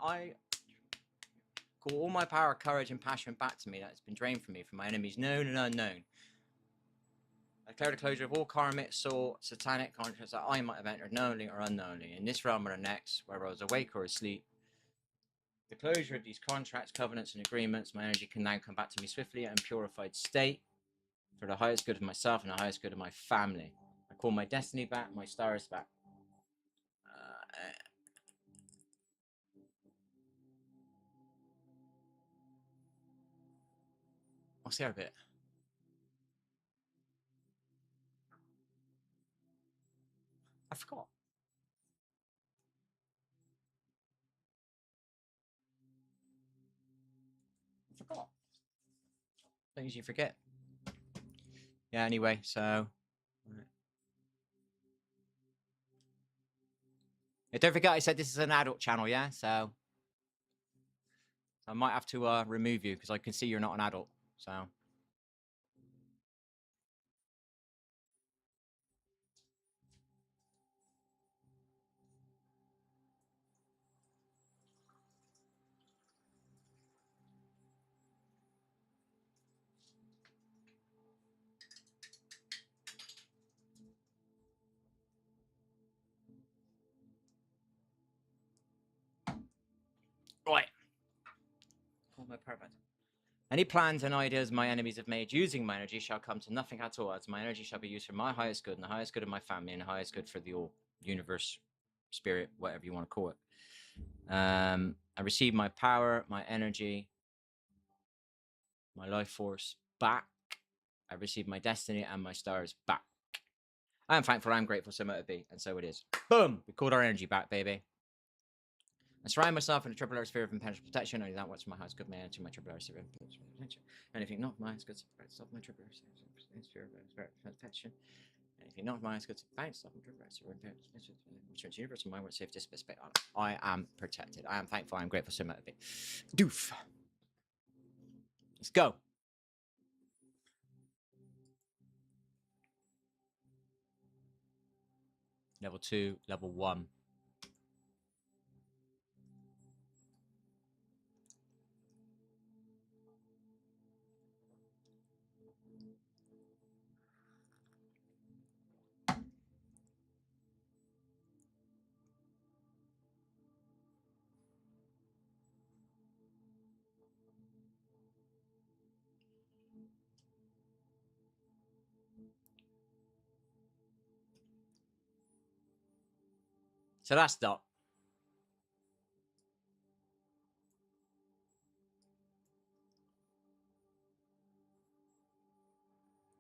I call all my power, courage, and passion back to me that has been drained from me from my enemies, known and unknown. I declare the closure of all karmic, soul, satanic contracts that I might have entered knowingly or unknowingly in this realm or the next, whether I was awake or asleep. The closure of these contracts, covenants, and agreements, my energy can now come back to me swiftly and purified state for the highest good of myself and the highest good of my family. I call my destiny back, my stars back. What's the other bit? I forgot. Don't usually forget. Yeah, anyway, so. Yeah, don't forget I said this is an adult channel, yeah? So I might have to remove you because I can see you're not an adult. So. Oh, my power back. Any plans and ideas my enemies have made using my energy shall come to nothing at all, as my energy shall be used for my highest good and the highest good of my family and the highest good for the all universe, spirit, whatever you want to call it. I receive my power, my energy, my life force back. I receive my destiny and my stars back. I am thankful, I am grateful, so might it be, and so it is. Boom! We called our energy back, baby. I surround myself in a triple layer sphere of impenetrable protection. Only that what's my highest good, my energy, my triple layer sphere of impenetrable protection. Anything not my highest good, stop my triple layer sphere of protection. Anything not my highest good, stop my triple layer sphere of protection. Universe, my word, safe, dismiss. I am protected. I am thankful, I am grateful, so might it be. Doof. Let's go. Level 2, level 1. So that's that.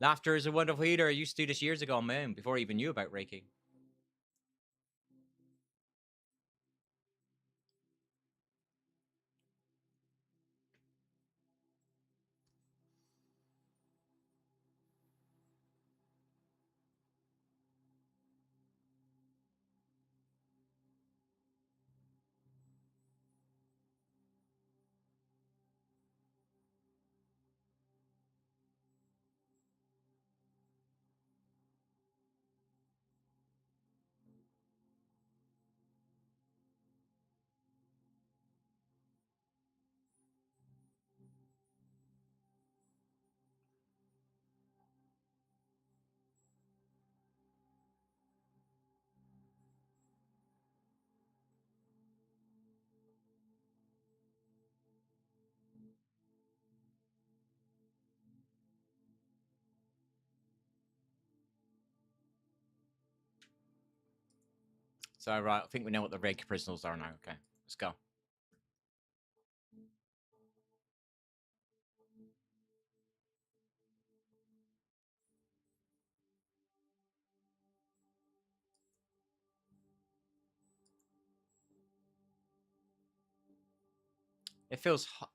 Laughter is a wonderful healer. I used to do this years ago on my own, before I even knew about Reiki. So, right, I think we know what the Reiki crystals are now. Okay, let's go. It feels hot.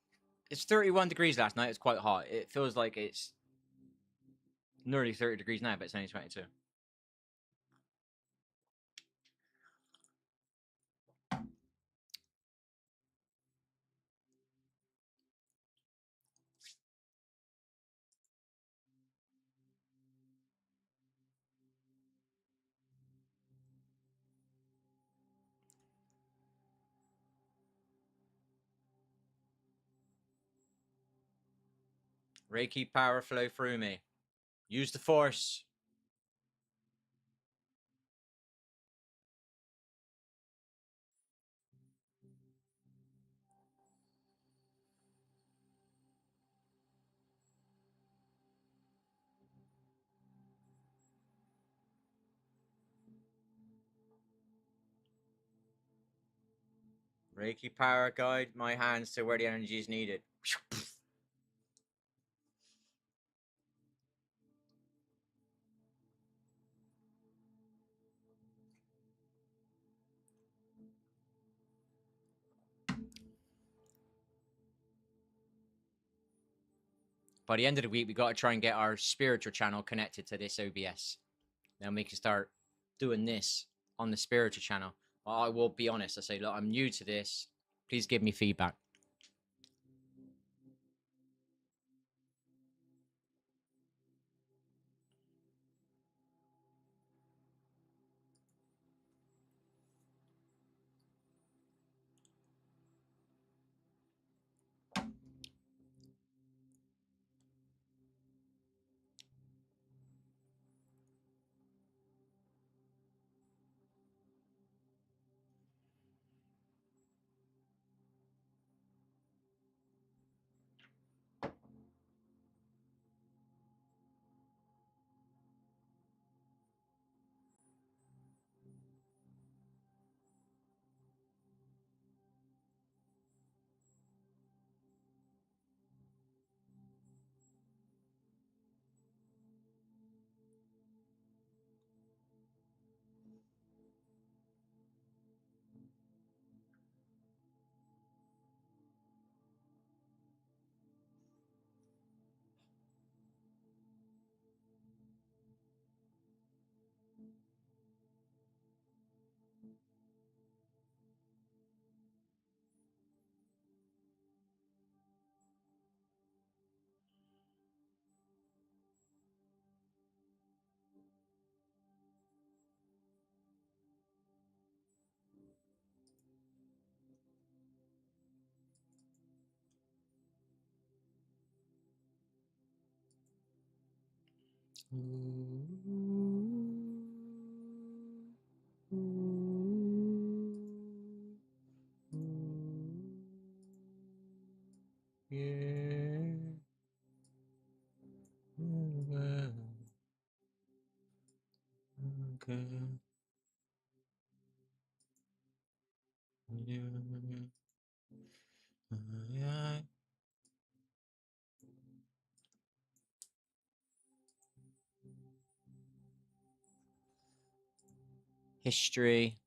It's 31 degrees last night. It's quite hot. It feels like it's nearly 30 degrees now, but it's only 22. Reiki power flow through me. Use the force. Reiki power guide my hands to where the energy is needed. By the end of the week, we got to try and get our spiritual channel connected to this OBS. Then we can start doing this on the spiritual channel. I will be honest. I say, look, I'm new to this. Please give me feedback. History.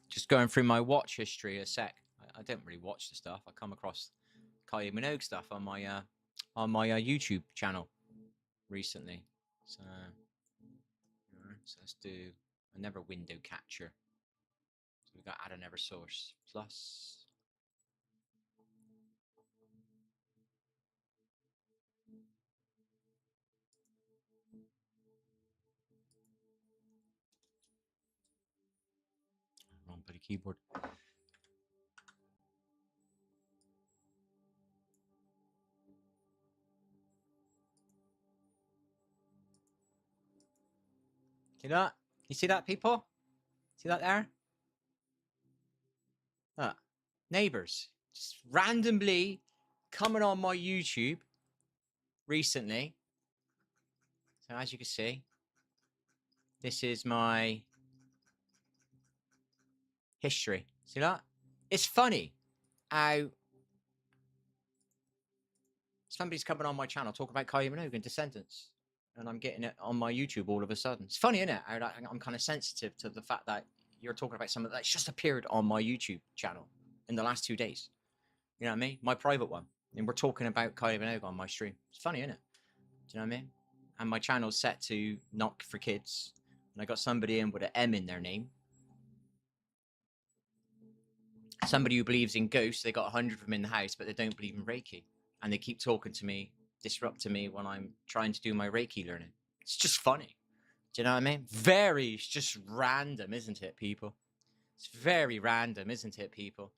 Just going through my watch history a sec. I don't really watch the stuff. I come across Kylie Minogue stuff on my YouTube channel recently. So, so let's do another window capture. So we got add another source plus. Wrong bloody keyboard. See that? You see that, people? See that there? Look, neighbors just randomly coming on my YouTube recently. So as you can see, this is my history. See that? It's funny how somebody's coming on my channel talking about Kylie Minogue and Descendants, and I'm getting it on my YouTube all of a sudden. It's funny, isn't it? I'm kind of sensitive to the fact that you're talking about something that's just appeared on my YouTube channel in the last 2 days. You know what I mean? My private one. And we're talking about Kylie Minogue on my stream. It's funny, isn't it? Do you know what I mean? And my channel's set to not for kids. And I got somebody in with an M in their name. somebody who believes in ghosts, they got 100 of them in the house, but they don't believe in Reiki. And they keep talking to me, disrupting me when I'm trying to do my Reiki learning. It's just funny. Do you know what I mean? Very, it's just random, isn't it, people? It's very random, isn't it, people?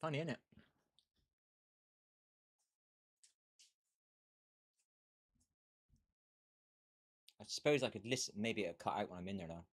Funny, isn't it? I suppose I could listen. Maybe it'll cut out when I'm in there, though.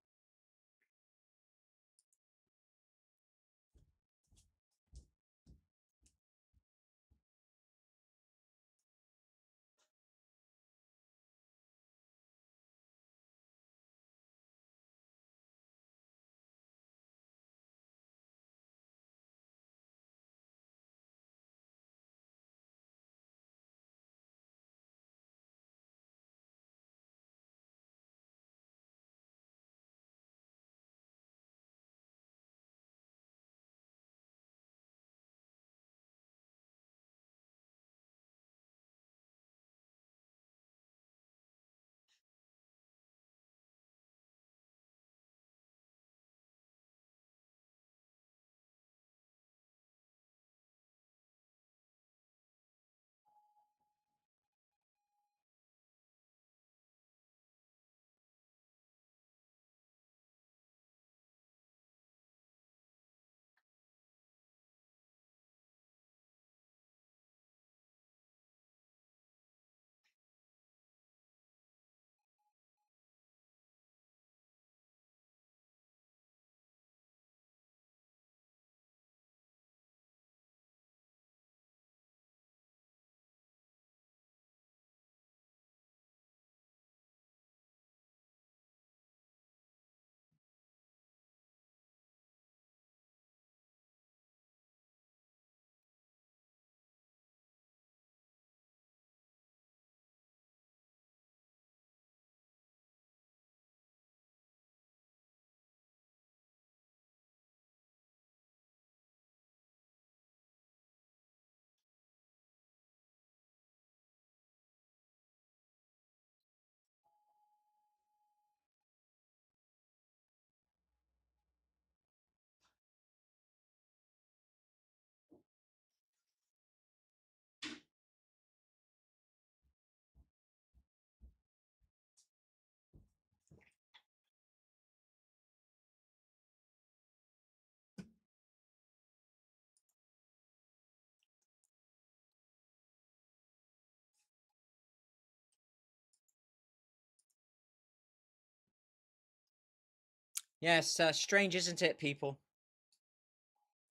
Yes, strange, isn't it, people?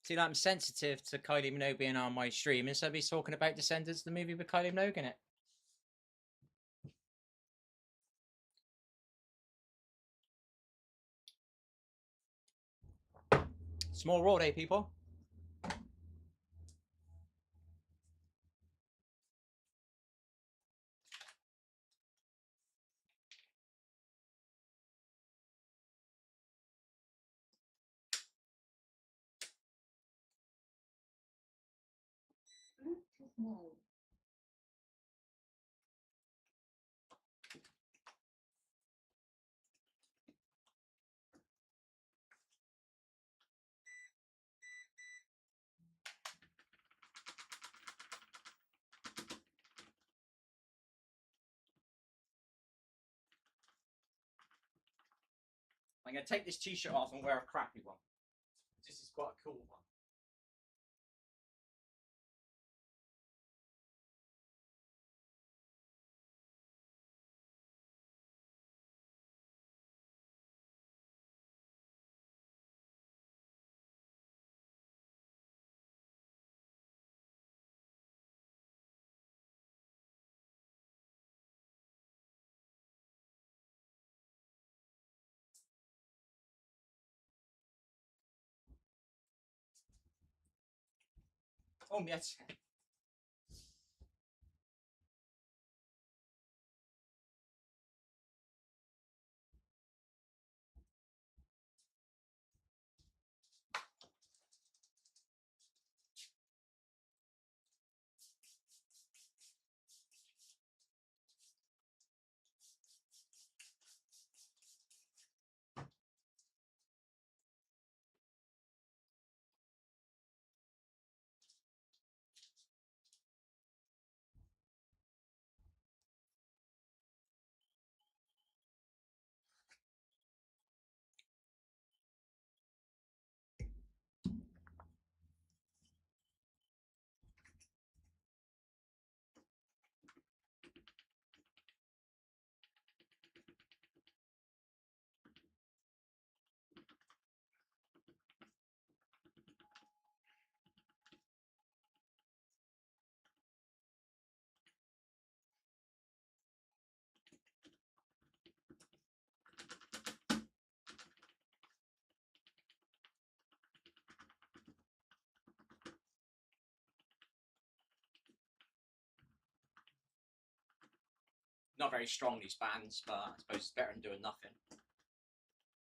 See, like, I'm sensitive to Kylie Minogue being on my stream, and somebody's talking about Descendants, the movie with Kylie Minogue in it. Small world, eh, people? I'm going to take this t-shirt off and wear a crappy one. This is quite a cool one. home yet. Not very strong, these bands, but I suppose it's better than doing nothing.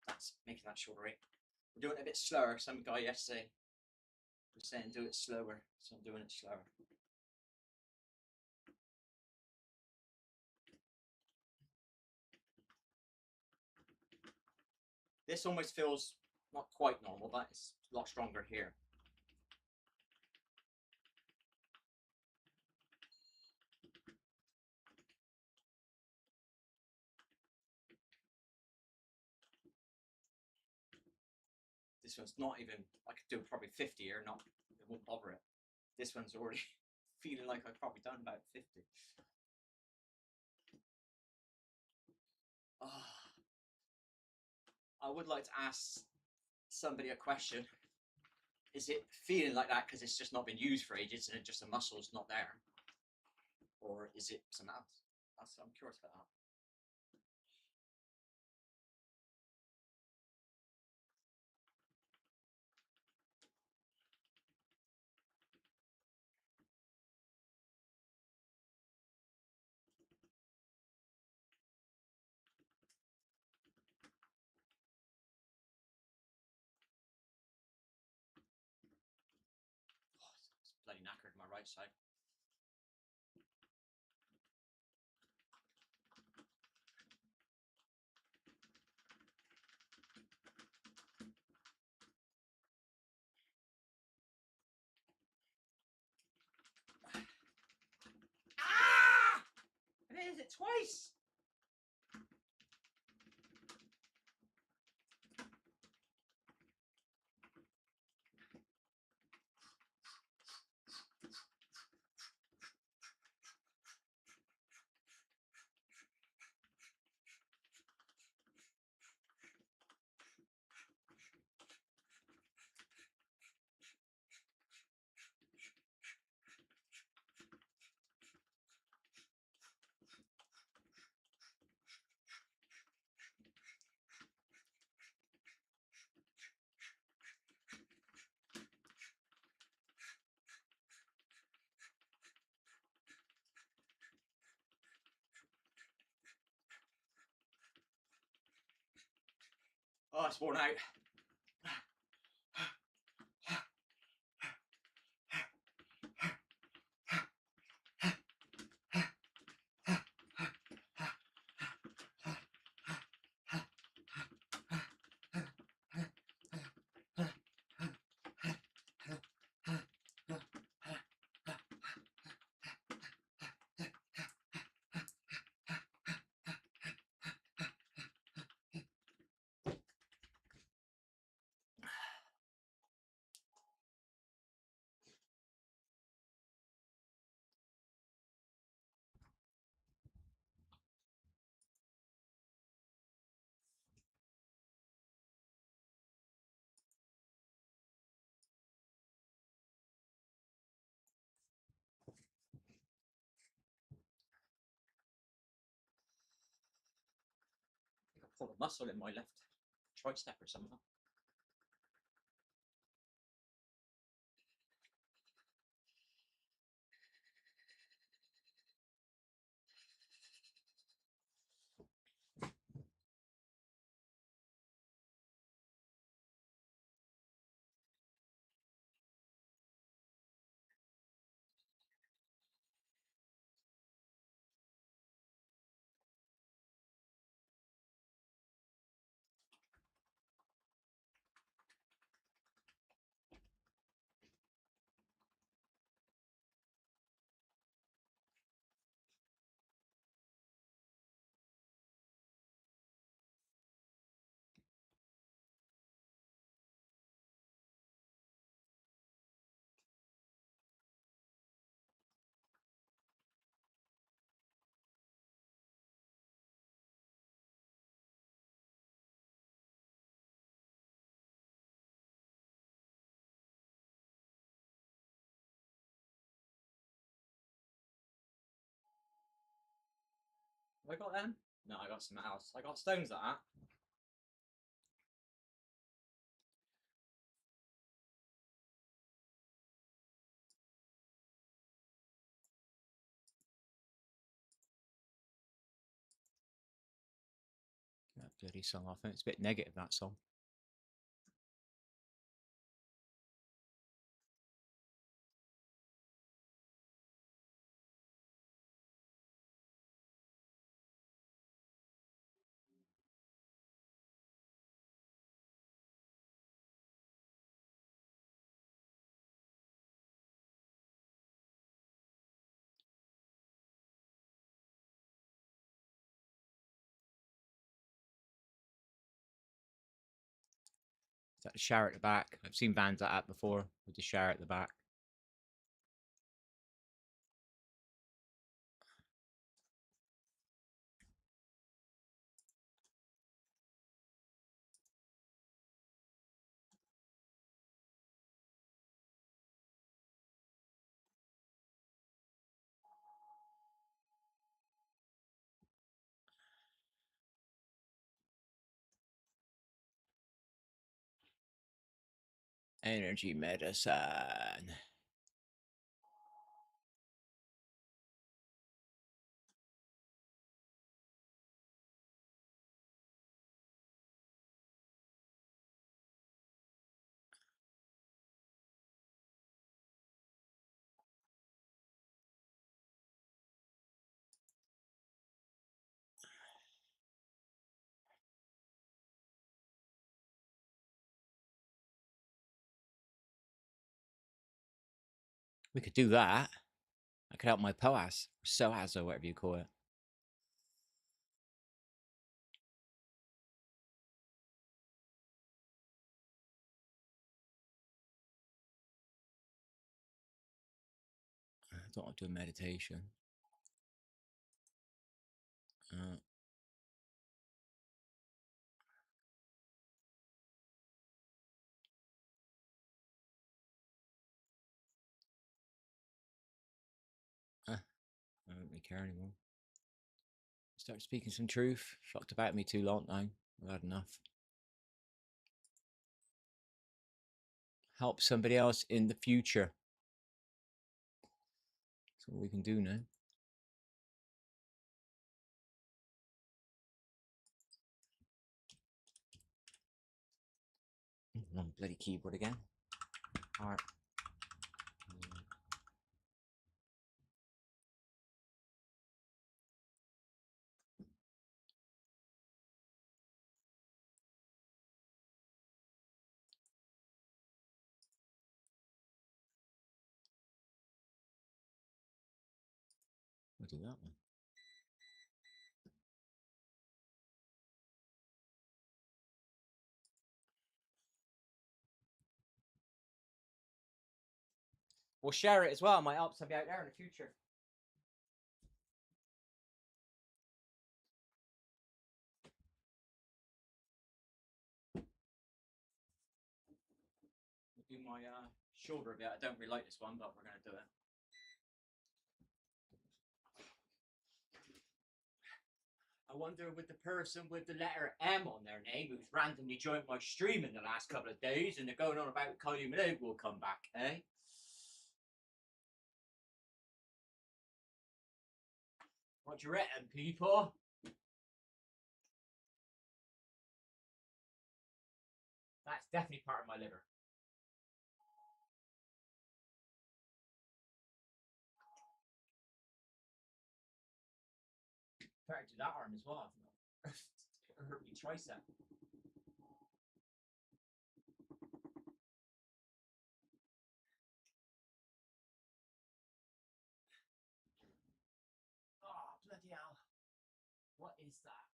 That's making that shoulder ache. We're doing it a bit slower. Some guy yesterday was saying do it slower, so I'm doing it slower. This almost feels not quite normal, but it's a lot stronger here. This one's not even, I could do probably 50 or not, it won't bother it. This one's already feeling like I've probably done about 50. I would like to ask somebody a question. Is it feeling like that because it's just not been used for ages and just the muscle's not there? Or is it something else? I'm curious about that. It's bloody knackered my right side. Ah! I did it twice. Oh, it's worn out. Pull a muscle in my left tricep or something. Have I got them? No, I got something else. I got stones like that. That bloody song off. It's a bit negative, that song. Is that the shower at the back? I've seen bands like that before with the shower at the back. Energy medicine. We could do that. I could help my POAS, SOAS, or whatever you call it. I don't want to do a meditation. I don't really care anymore. Start speaking some truth. Fucked about me too long now. I've had enough. Help somebody else in the future. That's all we can do now. On bloody keyboard again. Alright. We'll do that one. We'll share it as well. Might help somebody out there in the future. We'll do my shoulder a bit. I don't really like this one, but we're going to do it. I wonder with the person with the letter M on their name who's randomly joined my stream in the last couple of days and they're going on about Kylie Minogue will come back, eh? What do you reckon, people? That's definitely part of my liver. Better do that arm as well. It hurt me tricep. Oh, bloody hell. What is that?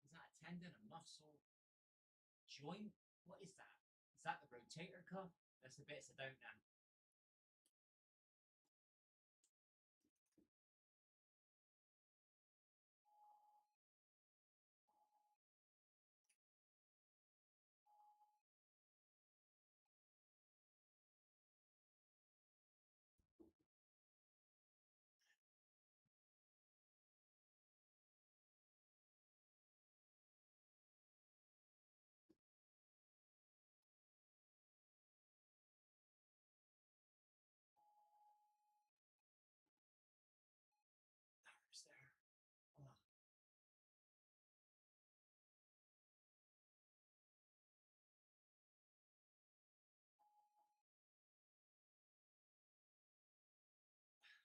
Is that a tendon, a muscle, joint? What is that? Is that the rotator cuff? That's the bits I don't know.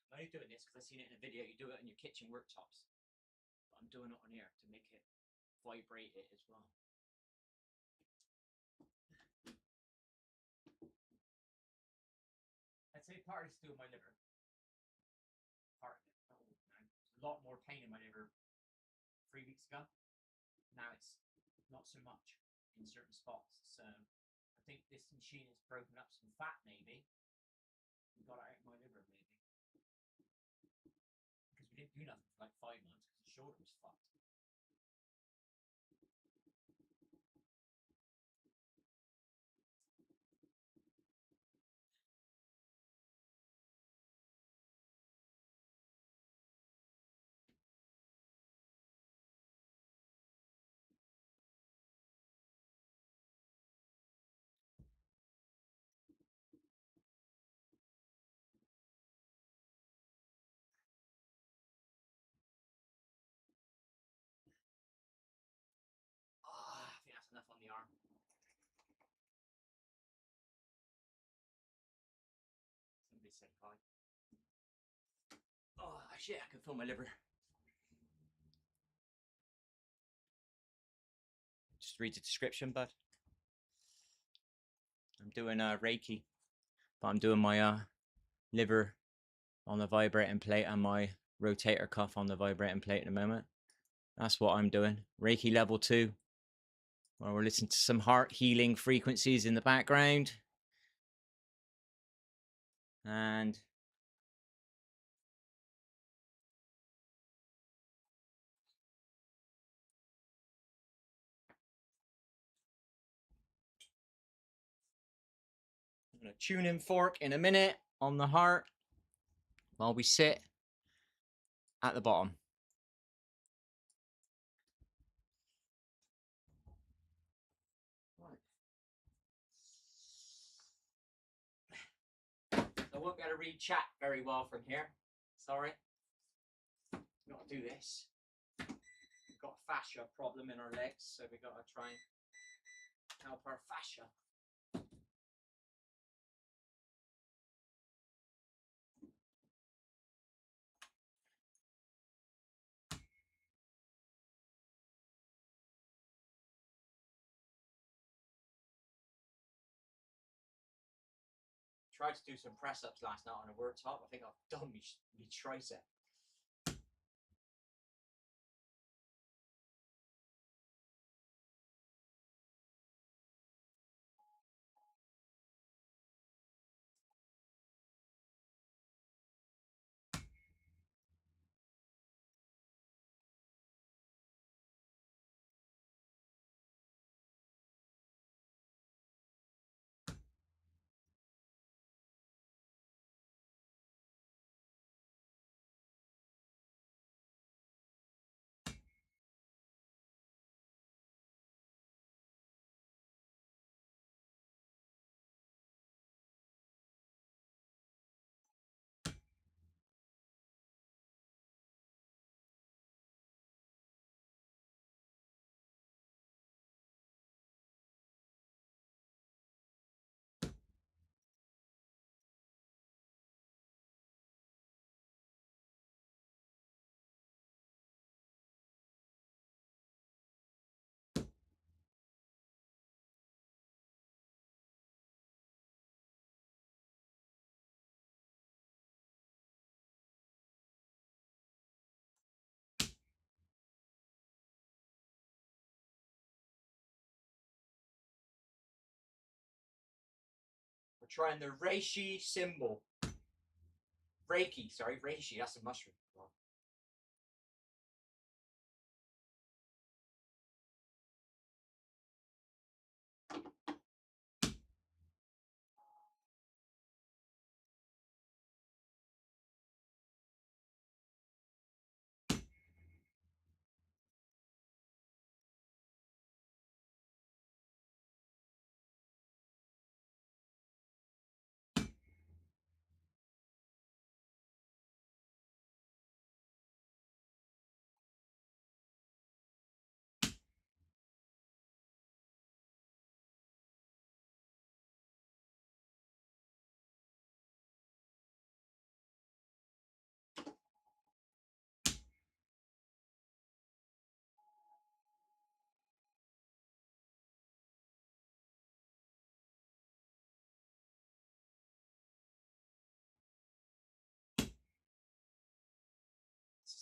I'm only doing this because I've seen it in a video. You do it on your kitchen worktops. But I'm doing it on here to make it vibrate it as well. I'd say part of it's doing my liver. Part of it. Oh, man. There's a lot more pain in my liver 3 weeks ago. Now it's not so much in certain spots. So I think this machine has broken up some fat, maybe. We got it out of my liver, maybe. Because we didn't do nothing for like 5 months because the shoulder was fucked. I think that's enough on the arm. Somebody said hi. Oh, actually, I can feel my liver. Just read the description, bud. I'm doing Reiki, but I'm doing my liver on the vibrating plate and my rotator cuff on the vibrating plate at the moment. That's what I'm doing. Reiki level 2. Well, we're listening to some heart healing frequencies in the background. And I'm going to tune in fork in a minute on the heart while we sit at the bottom. I won't be able to read chat very well from here. Sorry. We've got to do this. We've got a fascia problem in our legs, so we've got to try and help our fascia. Tried to do some press-ups last night on a worktop. I think I've done my tricep. We're trying the reishi symbol. Reiki, sorry, reishi, that's a mushroom.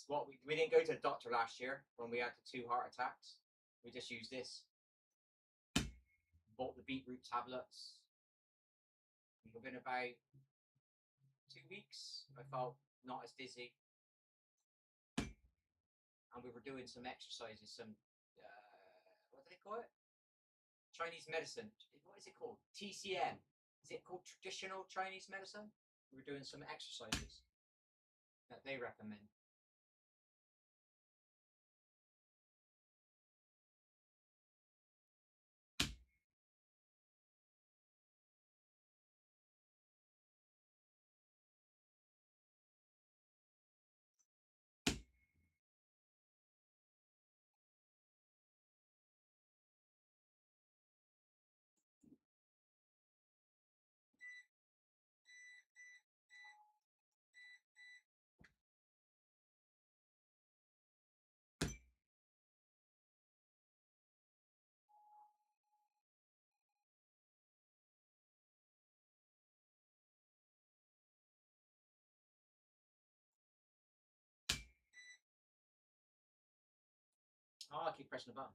what we didn't go to the doctor last year when we had the 2 heart attacks. We just used this. Bought the beetroot tablets. Within about 2 weeks, I felt not as dizzy. And we were doing some exercises, some, what do they call it? Chinese medicine. What is it called? TCM. Is it called traditional Chinese medicine? We were doing some exercises that they recommend. Oh, I keep pressing the button.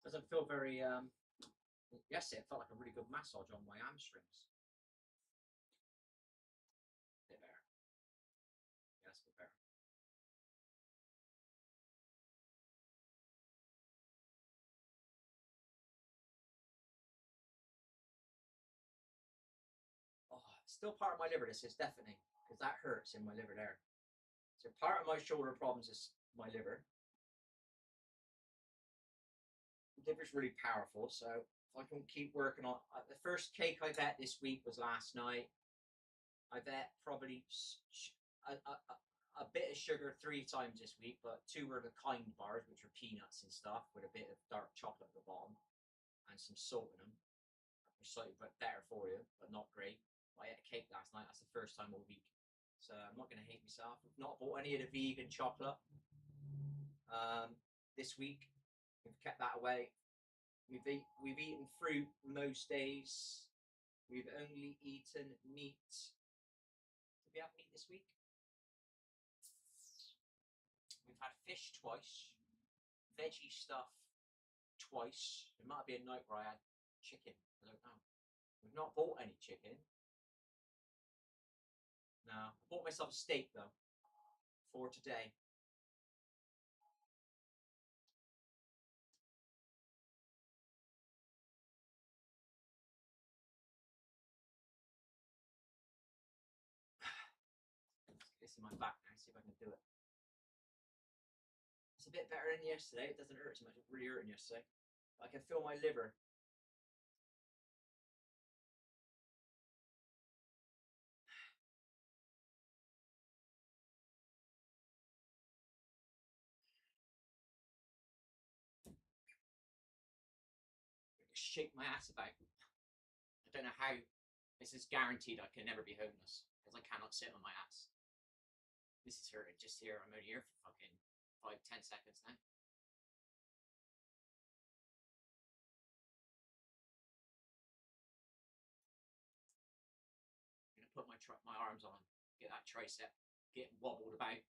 Doesn't feel very, yesterday it felt like a really good massage on my hamstrings. A bit better. Yeah, that's a bit better. Oh, still part of my liver, this is definitely, because that hurts in my liver there. So part of my shoulder problems is my liver. The liver's really powerful, so if I can keep working on the first cake I bet this week was last night. I bet probably a bit of sugar 3 times this week, but 2 were the kind bars, which are peanuts and stuff with a bit of dark chocolate at the bottom and some salt in them. which is slightly better for you, but not great. I ate a cake last night. That's the first time all week. So I'm not going to hate myself. I've not bought any of the vegan chocolate this week. We've kept that away. We've eaten fruit most days. We've only eaten meat. Did we have meat this week? We've had fish twice. Veggie stuff twice. It might be a night where I had chicken. I don't know. We've not bought any chicken. No. I bought myself a steak though for today. This in my back now, see if I can do it. It's a bit better than yesterday. It doesn't hurt so much. It really hurt yesterday. I can feel my liver. Shake my ass about. I don't know how. This is guaranteed I can never be homeless because I cannot sit on my ass. This is hurting just here. I'm only here for fucking 5-10 seconds now. I'm gonna put my arms on, get that tricep, get wobbled about.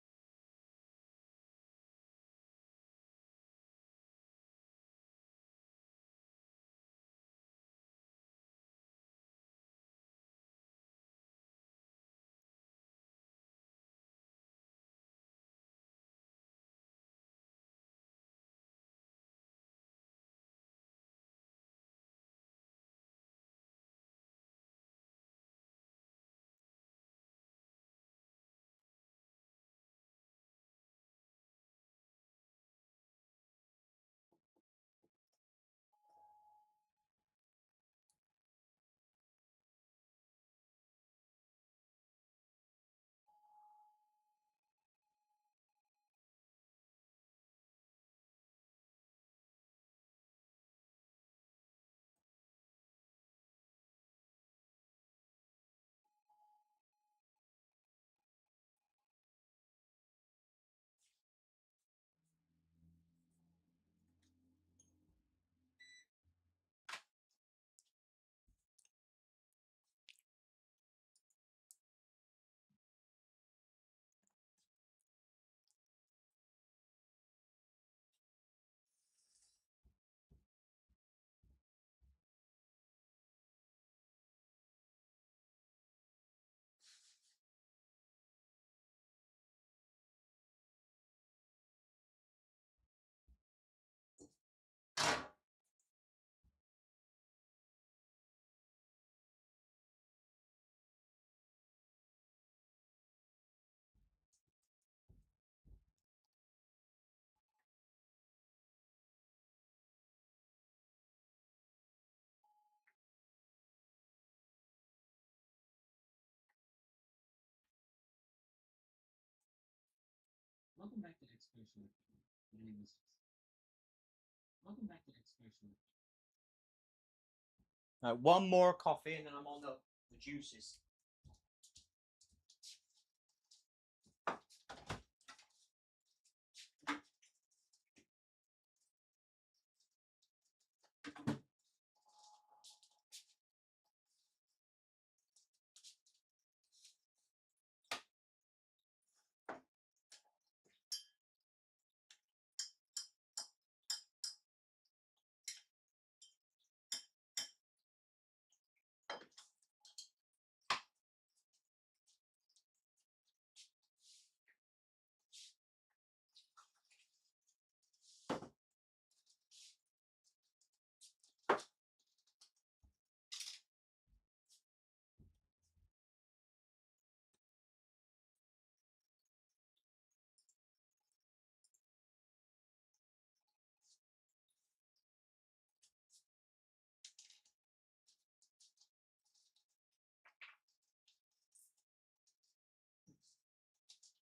Welcome back to Exploration. My name is. Welcome back to Exploration. One more coffee and then I'm on the juices.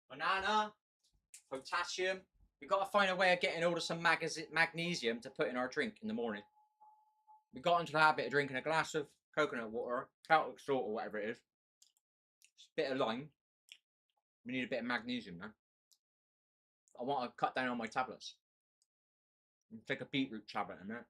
Banana, potassium. We've got to find a way of getting hold of some magnesium to put in our drink in the morning. We got into the habit of drinking a glass of coconut water, Celtic salt or whatever it is. Just a bit of lime. We need a bit of magnesium now. I want to cut down on my tablets. And take a beetroot tablet in there.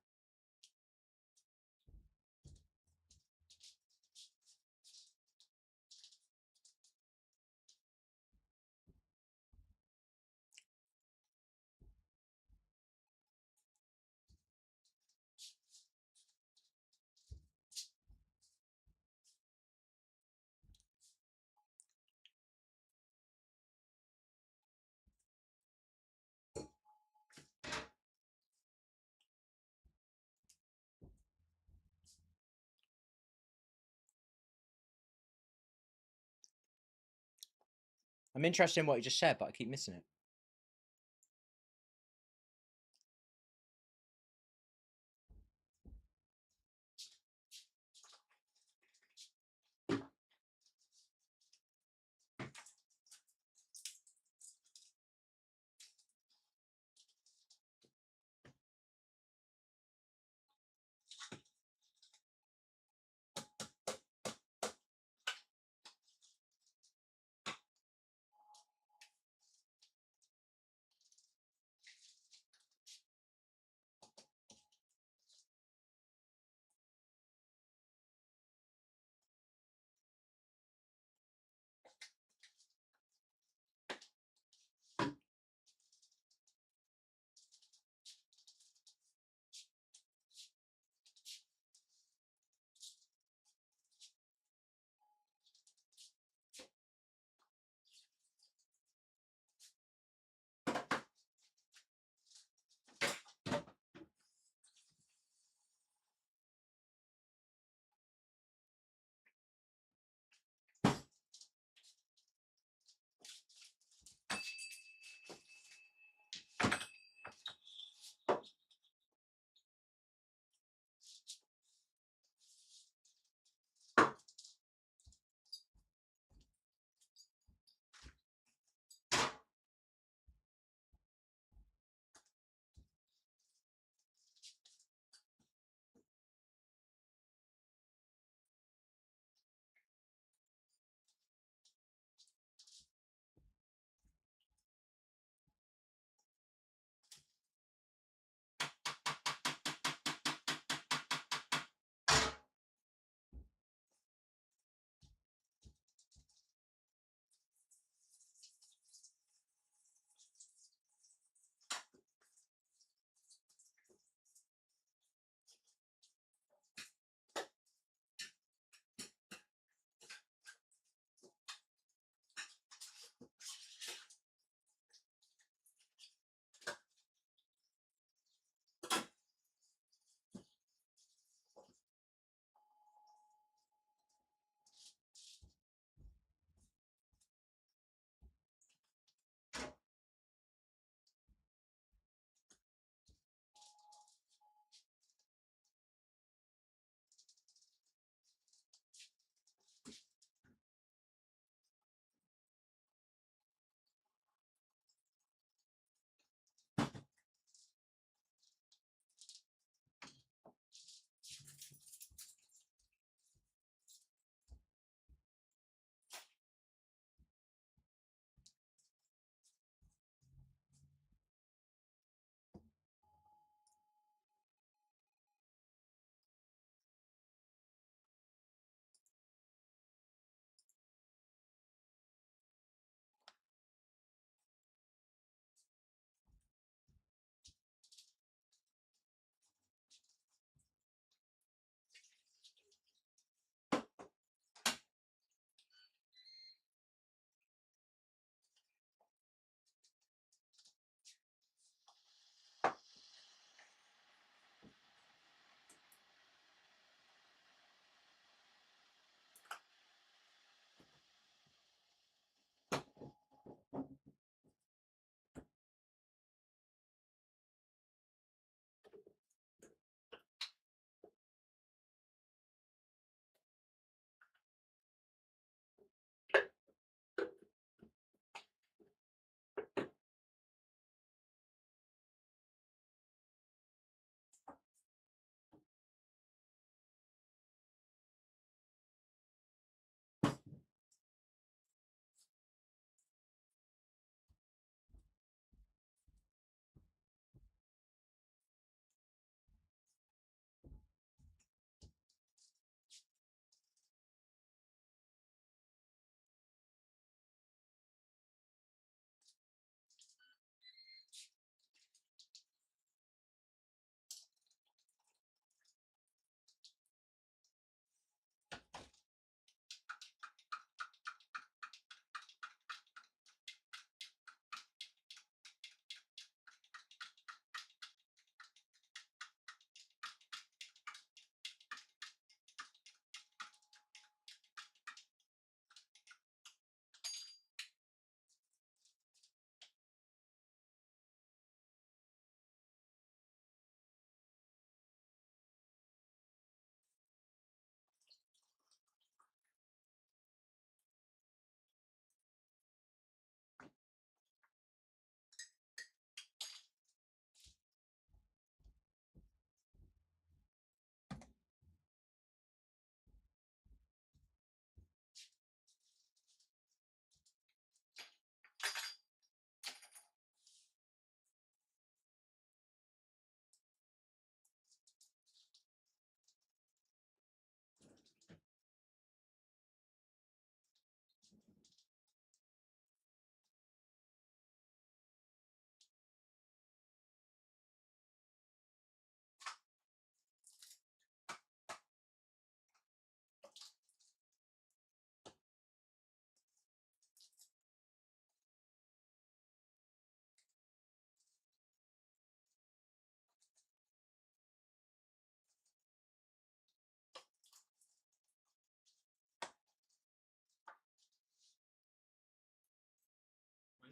I'm interested in what you just said, but I keep missing it.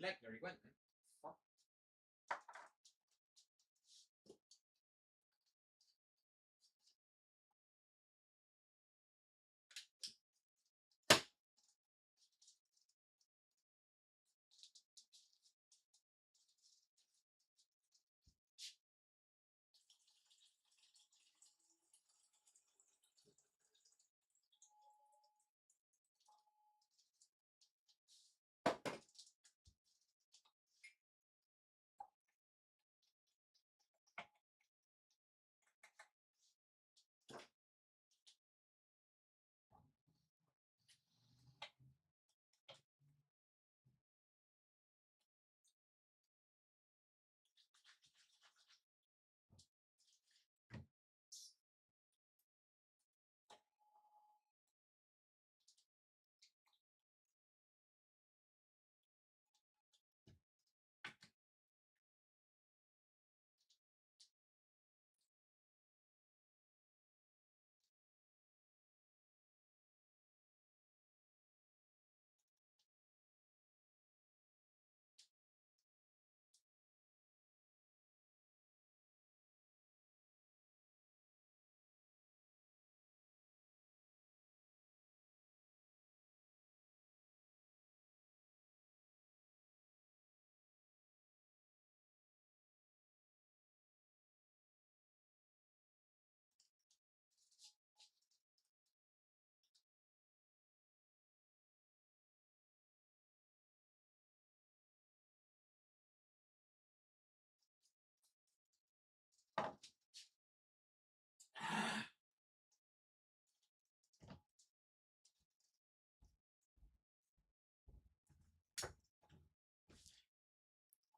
leg nearly went then. Fuck.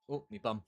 Oh, me bum.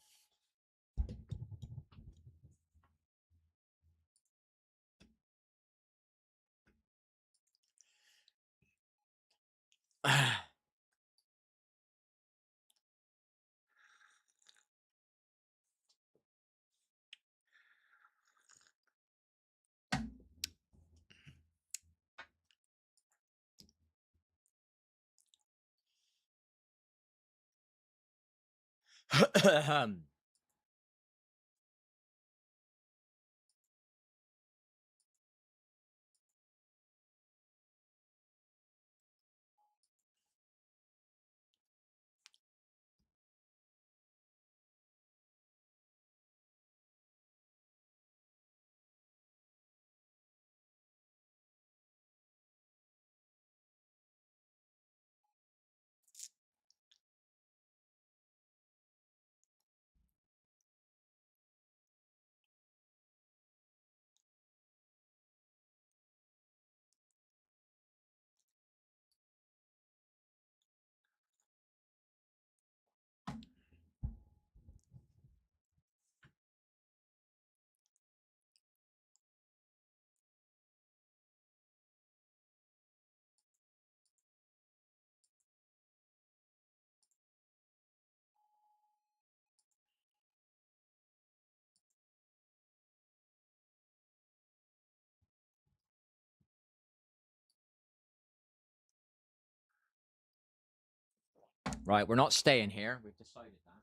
Right, we're not staying here. We've decided that.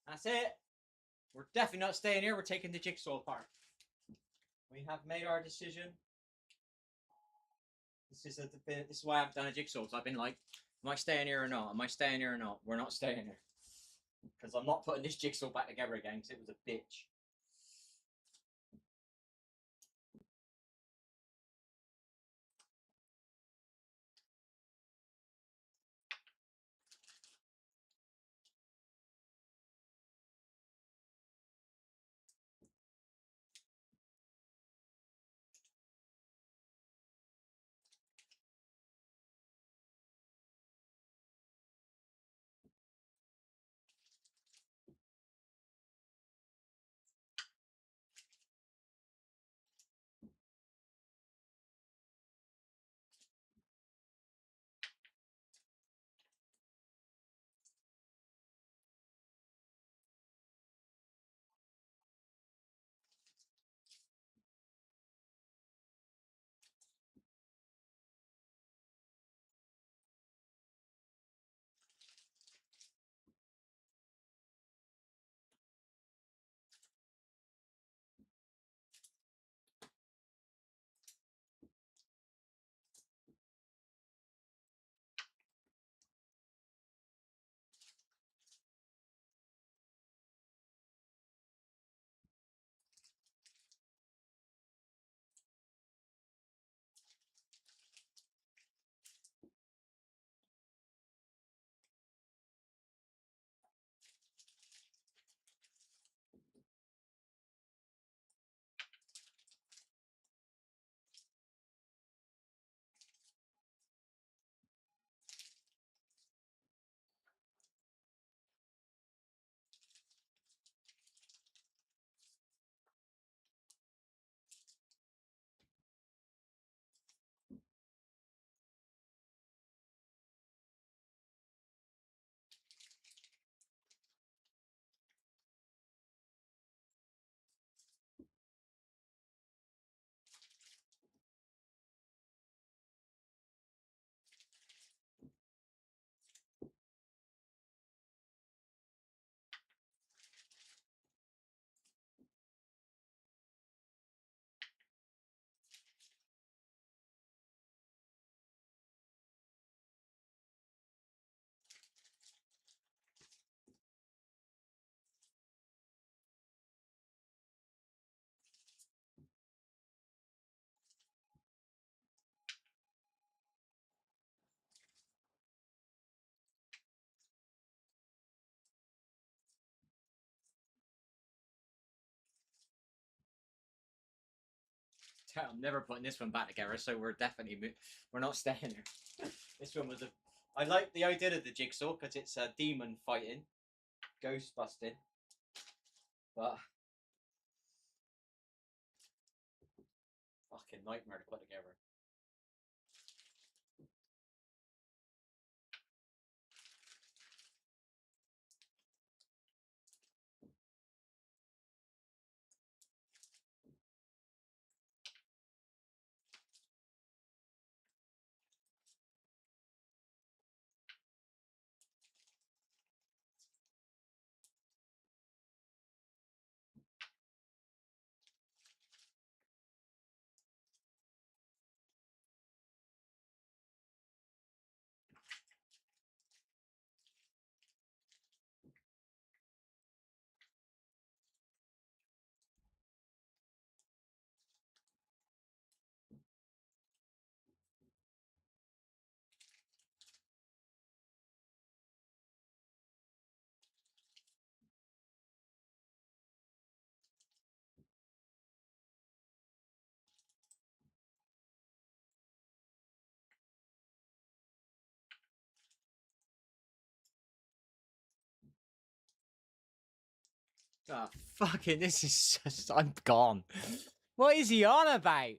That's it. We're definitely not staying here. We're taking the jigsaw apart. We have made our decision. This is why I haven't done a jigsaw. So I've been like, am I staying here or not? Am I staying here or not? We're not staying here. Because I'm not putting this jigsaw back together again because it was a bitch. I'm never putting this one back together, so we're not staying here. This one was I like the idea of the jigsaw because it's a demon fighting, ghost busting, but fucking nightmare to put together. Oh, fucking, this is just, I'm gone. What is he on about?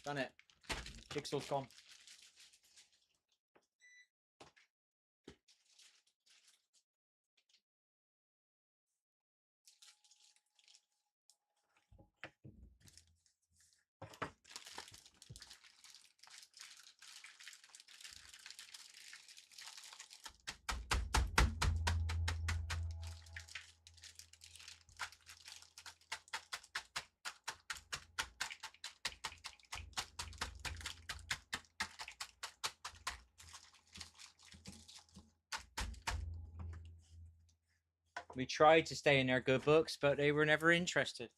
Done it. Jigsaw's gone. We tried to stay in their good books, but they were never interested.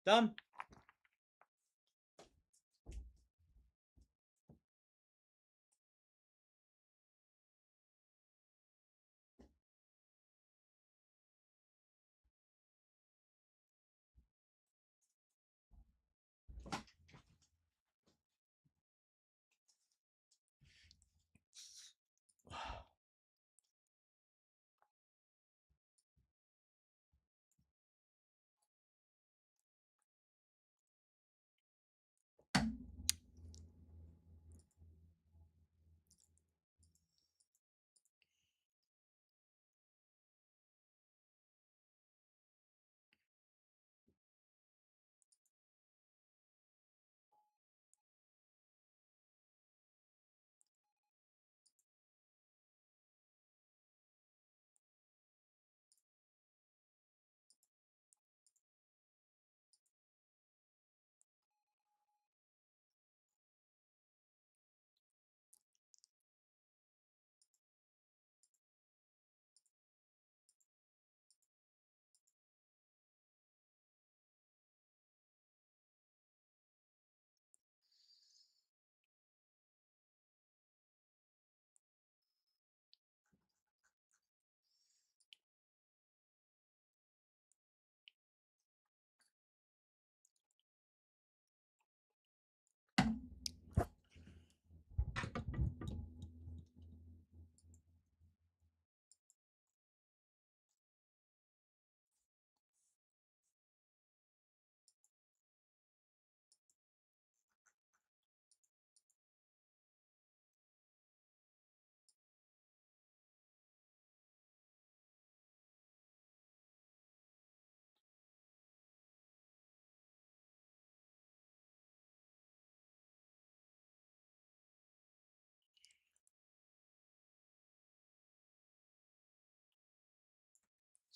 Done.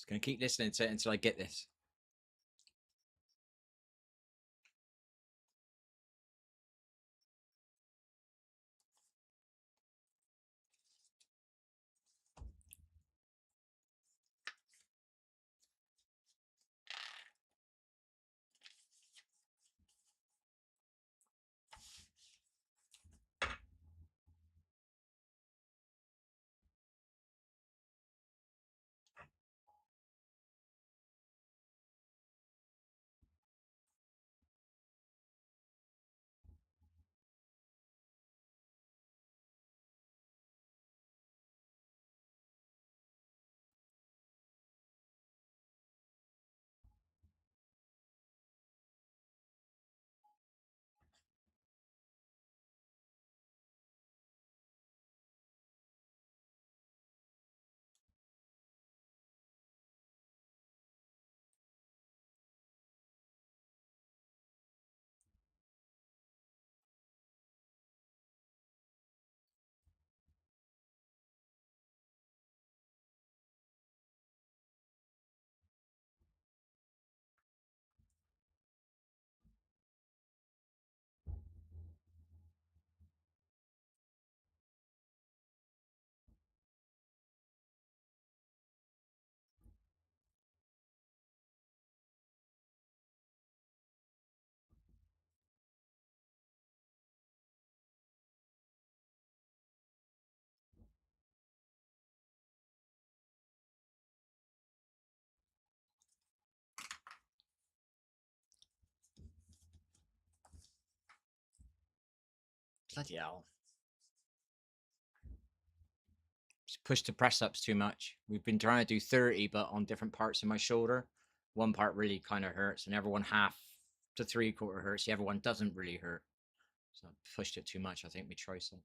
Just gonna keep listening to it until I get this. Bloody hell. pushed the press ups too much. We've been trying to do 30, but on different parts of my shoulder. One part really kind of hurts, and everyone half to 3/4 hurts. The other one doesn't really hurt. So I pushed it too much. I think we try some.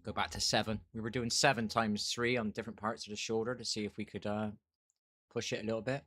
Go back to 7. We were doing 7 times 3 on different parts of the shoulder to see if we could push it a little bit.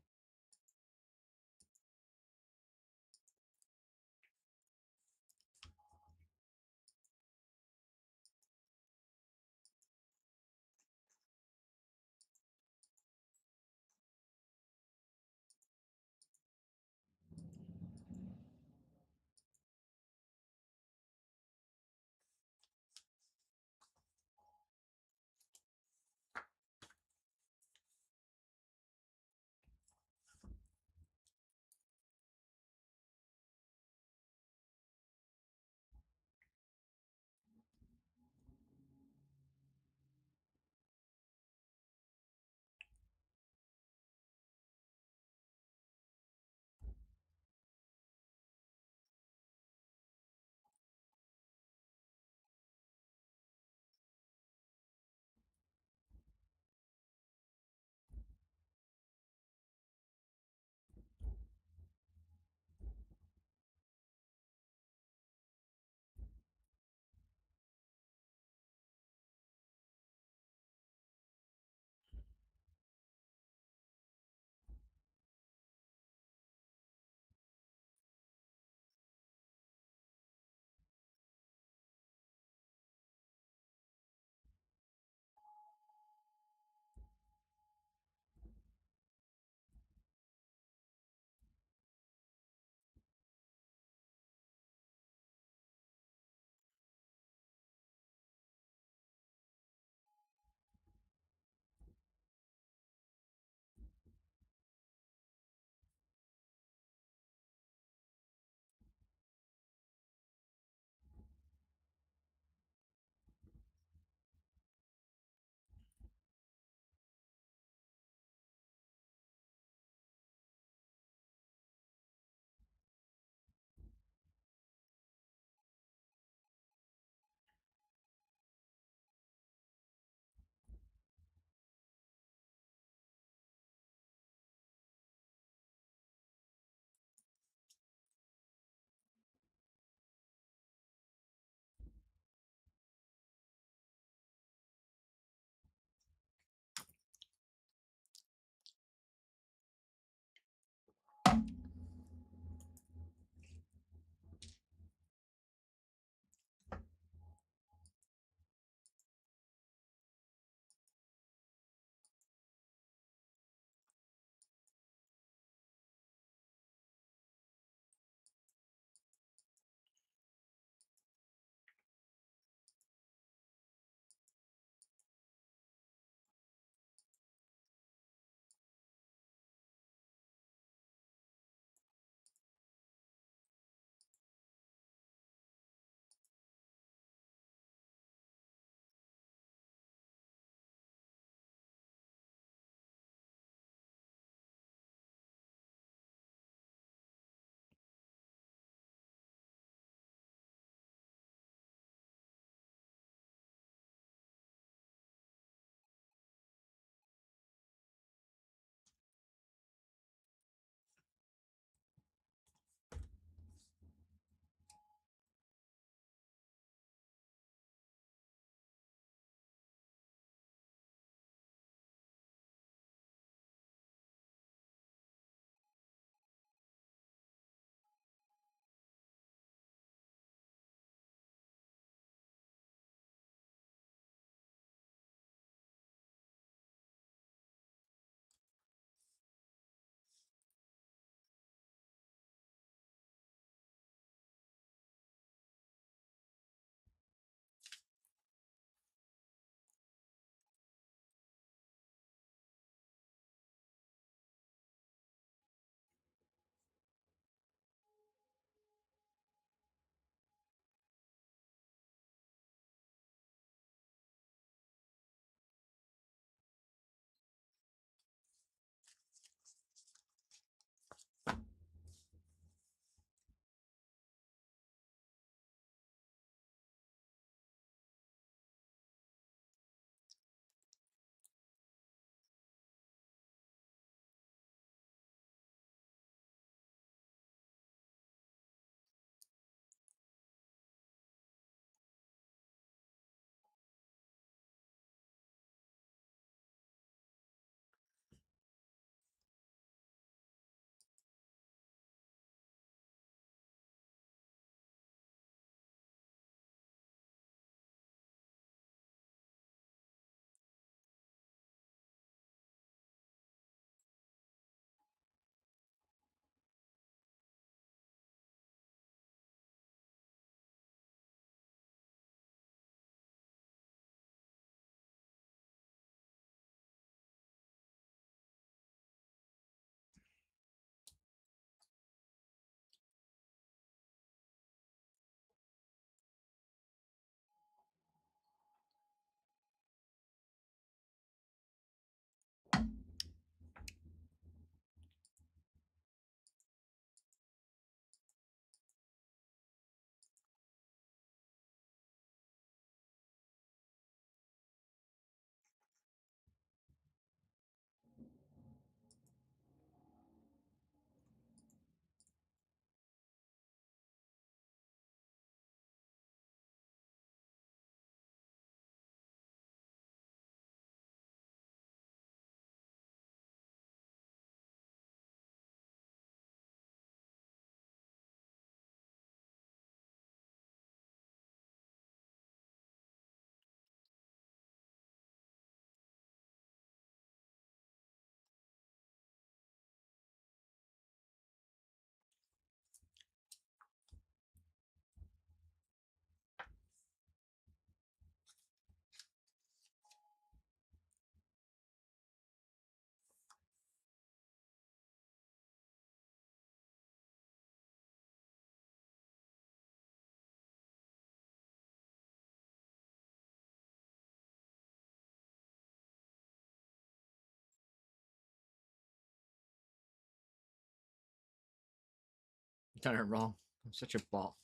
done it wrong. I'm such a bot.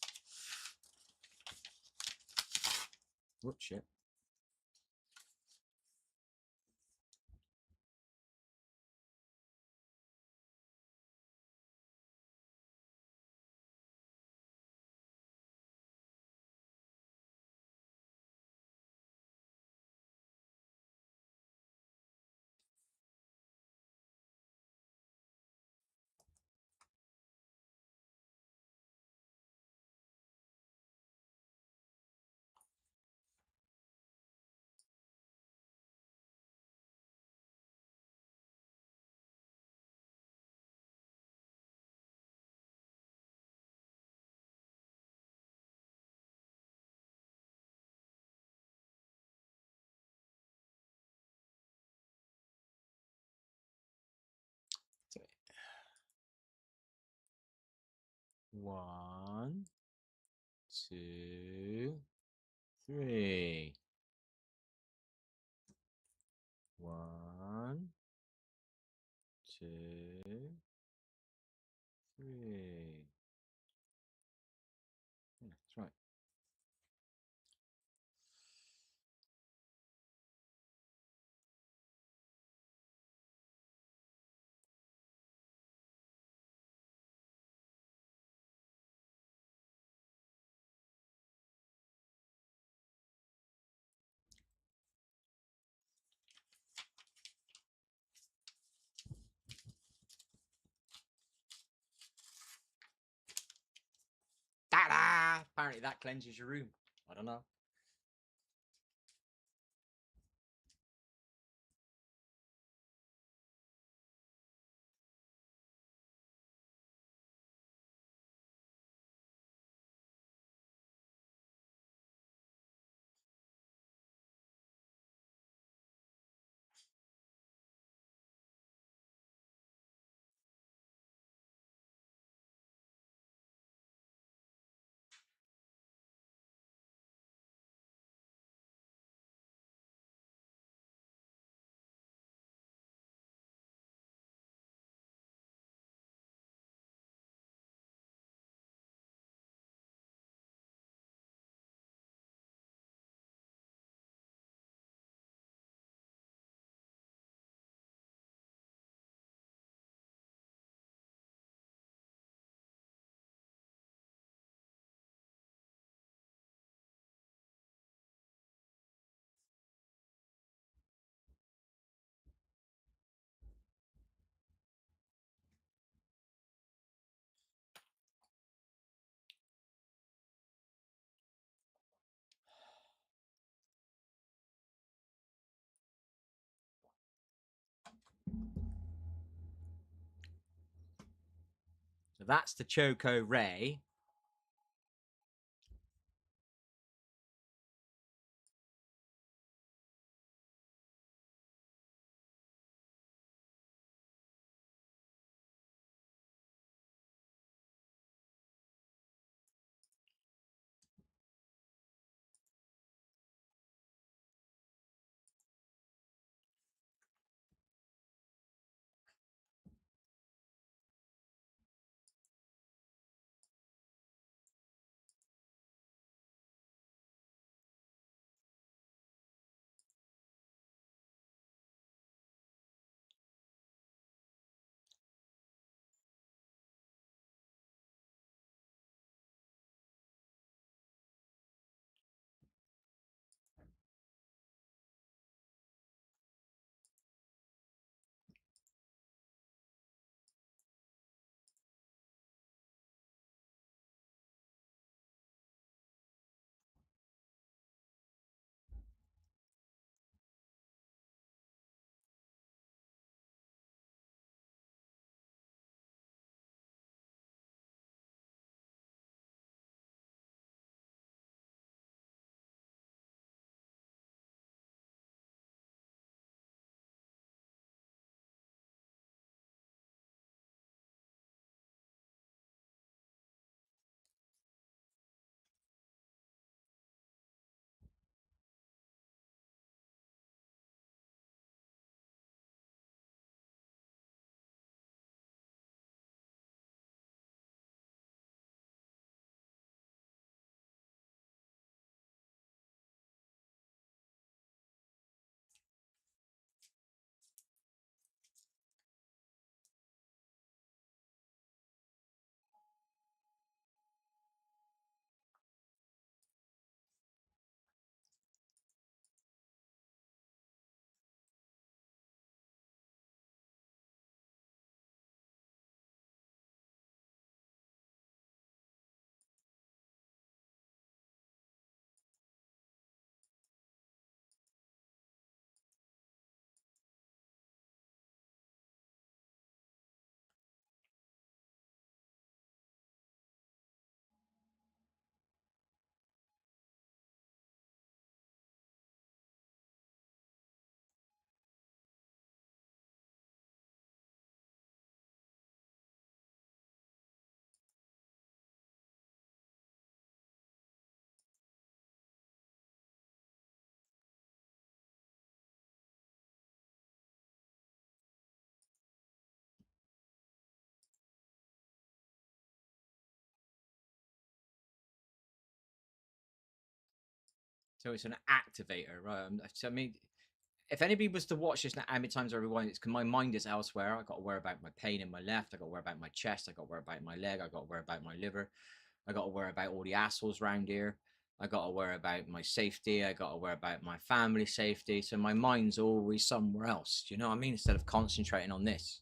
Whoops, shit. One, two, three. One, two, three. Yeah, that's right. Ta-da! Apparently that cleanses your room. I don't know. So that's the Choco Ray. So it's an activator, right? So I mean, if anybody was to watch this now, how many times I rewind, it's because my mind is elsewhere. I got to worry about my pain in my left. I got to worry about my chest. I got to worry about my leg. I got to worry about my liver. I got to worry about all the assholes around here. I got to worry about my safety. I got to worry about my family safety. So my mind's always somewhere else. Do you know what I mean? Instead of concentrating on this.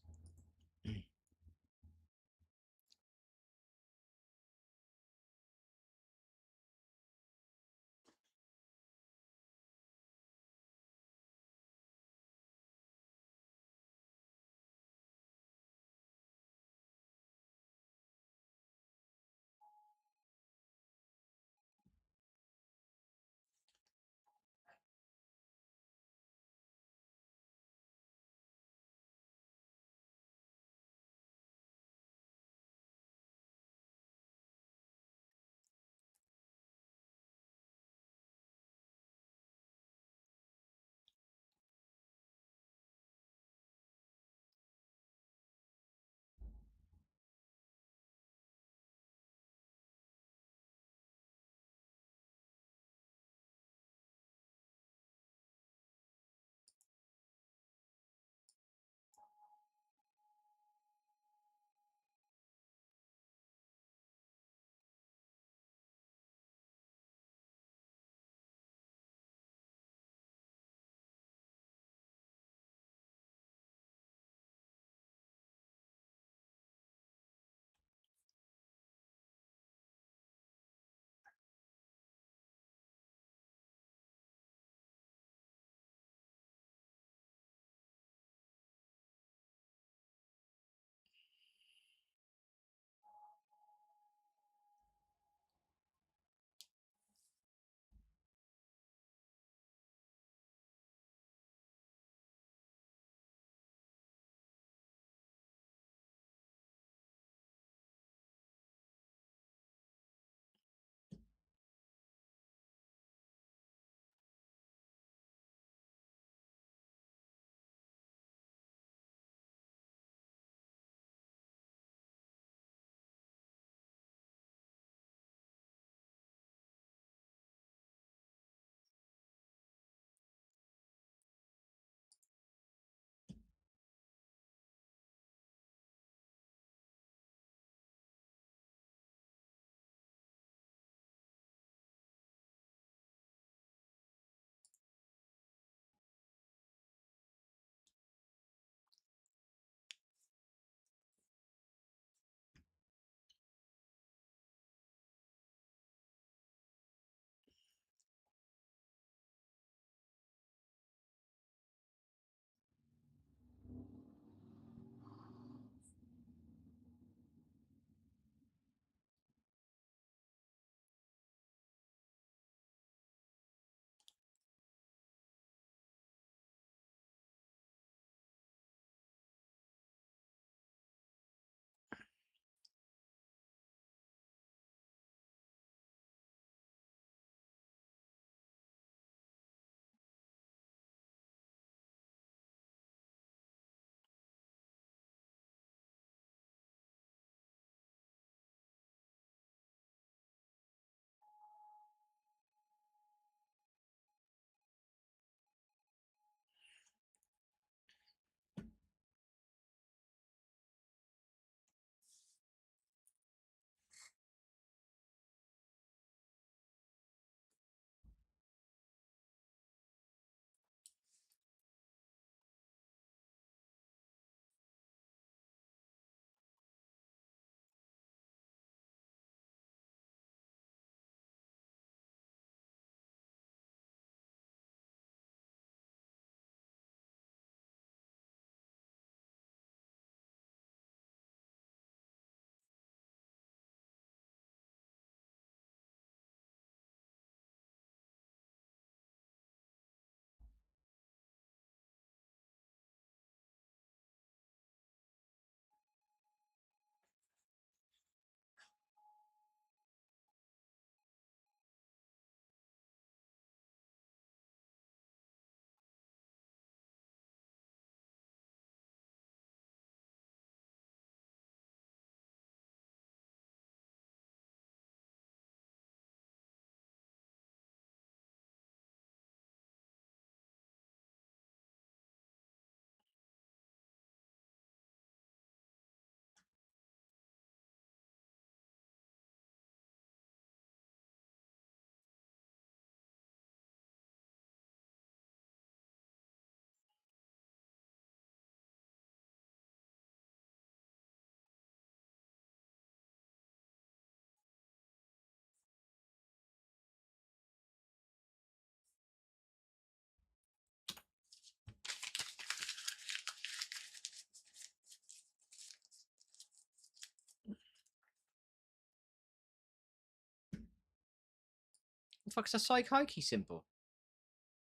The fuck's a psyche symbol?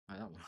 I don't know.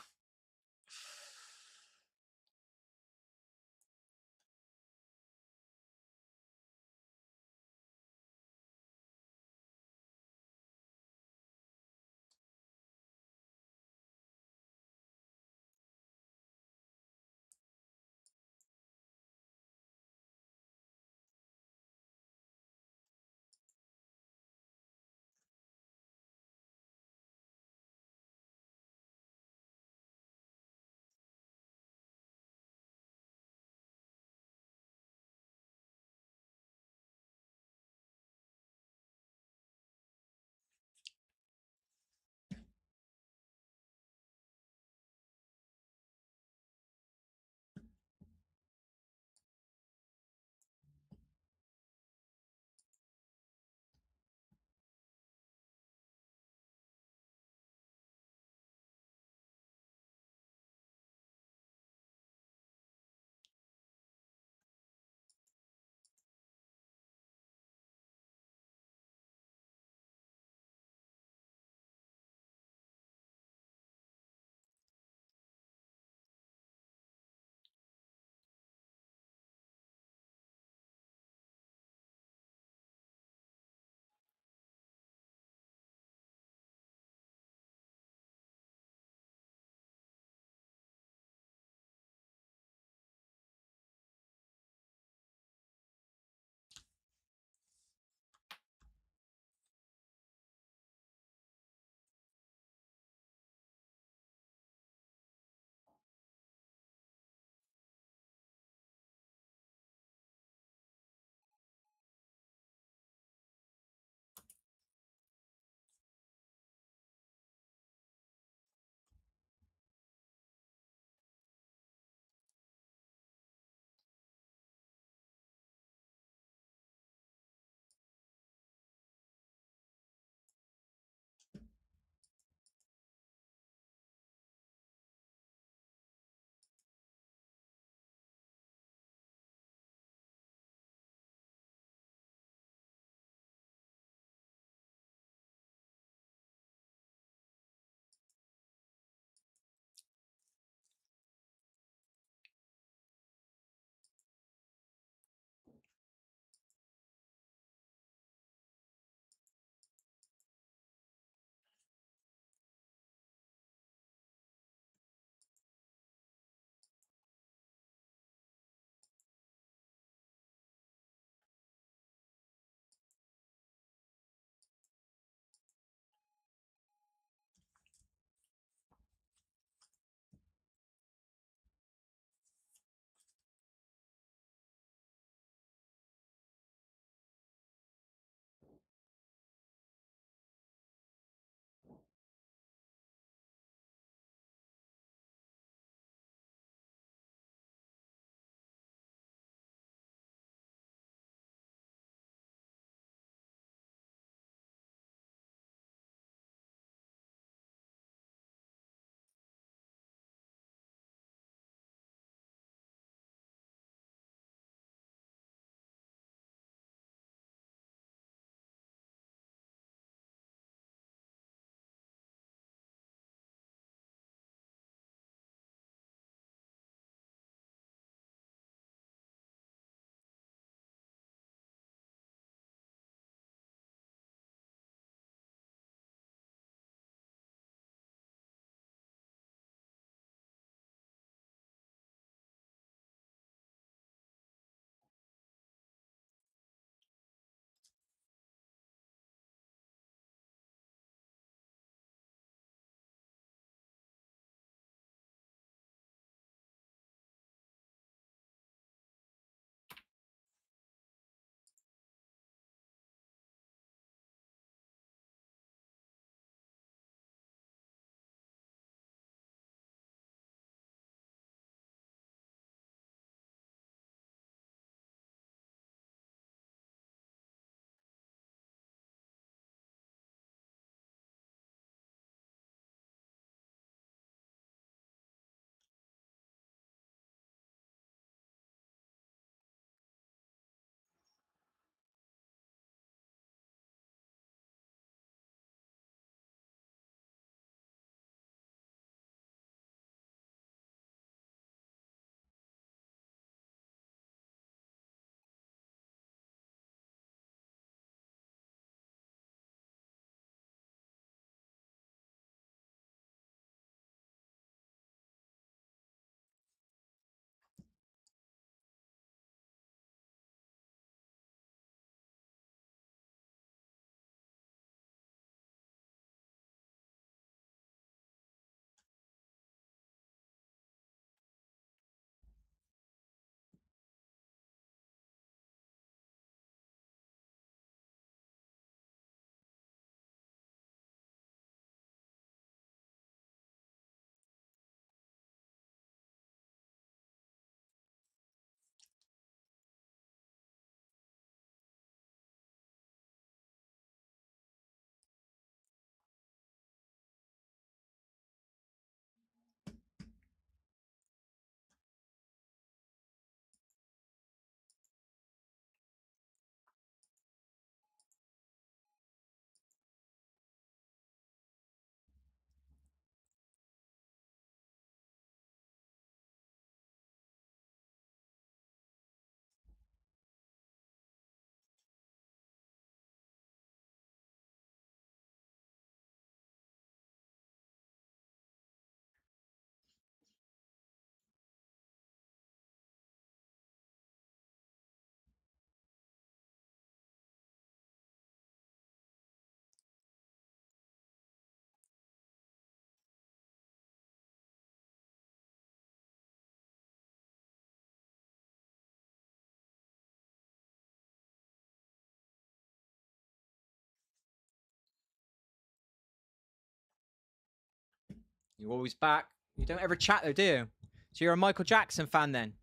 You're always back. You don't ever chat though, do you? So you're a Michael Jackson fan then?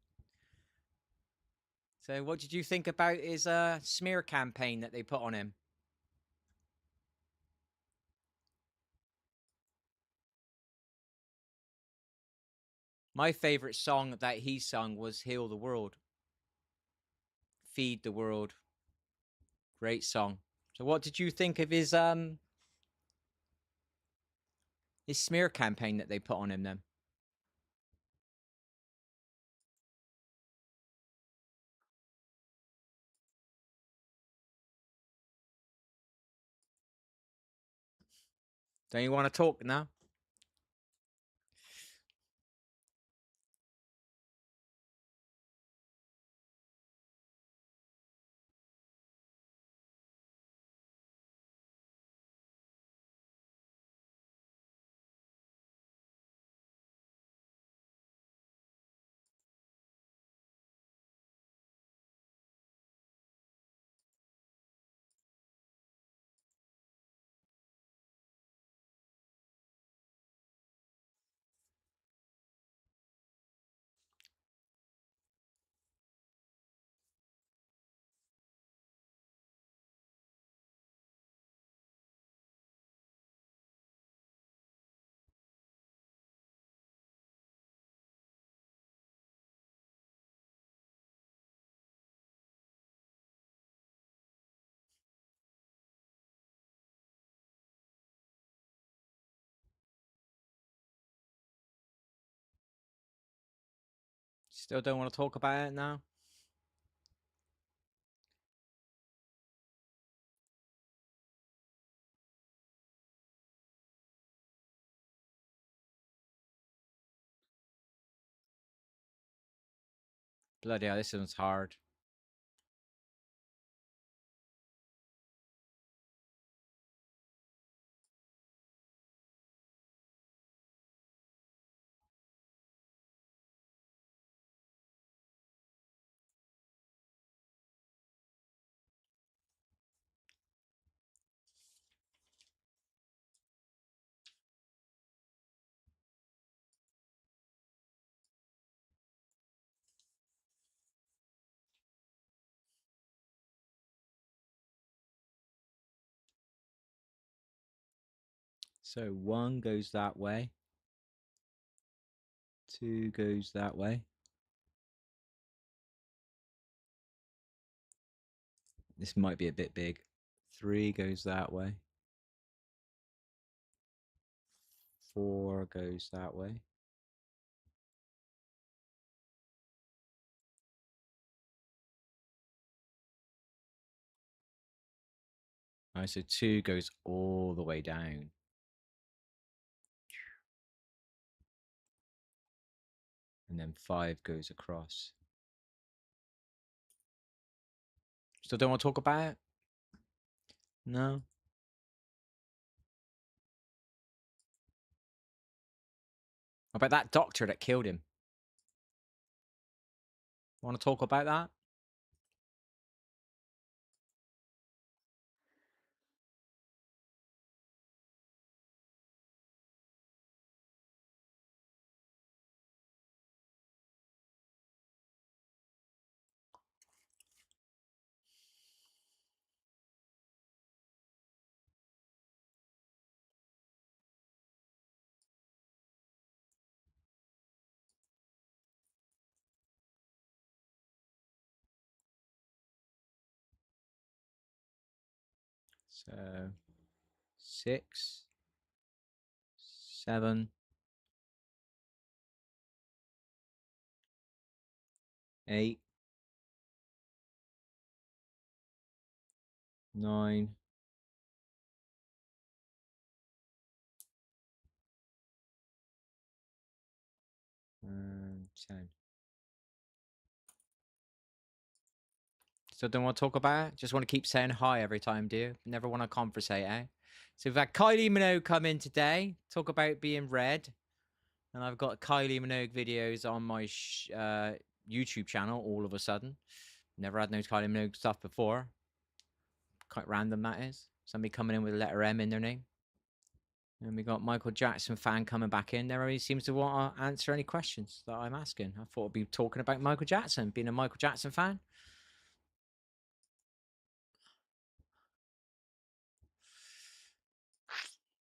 So what did you think about his smear campaign that they put on him? My favorite song that he sung was Heal the World. Feed the World. Great song. So what did you think of his smear campaign that they put on him then? Don't you want to talk now? Still don't want to talk about it now? Bloody hell, this one's hard. So 1 goes that way. 2 goes that way. This might be a bit big. 3 goes that way. 4 goes that way. Alright, so 2 goes all the way down. And then 5 goes across. Still don't want to talk about it? No? What about that doctor that killed him? Want to talk about that? So 6, 7, 8, 9, and 10. So don't want to talk about it? Just want to keep saying hi every time, do you? Never want to conversate, eh? So we've had Kylie Minogue come in today, talk about being red. And I've got Kylie Minogue videos on my YouTube channel all of a sudden. Never had no Kylie Minogue stuff before. Quite random, that is. Somebody coming in with a letter M in their name. And we got Michael Jackson fan coming back in there. He seems to want to answer any questions that I'm asking. I thought I'd be talking about Michael Jackson, being a Michael Jackson fan.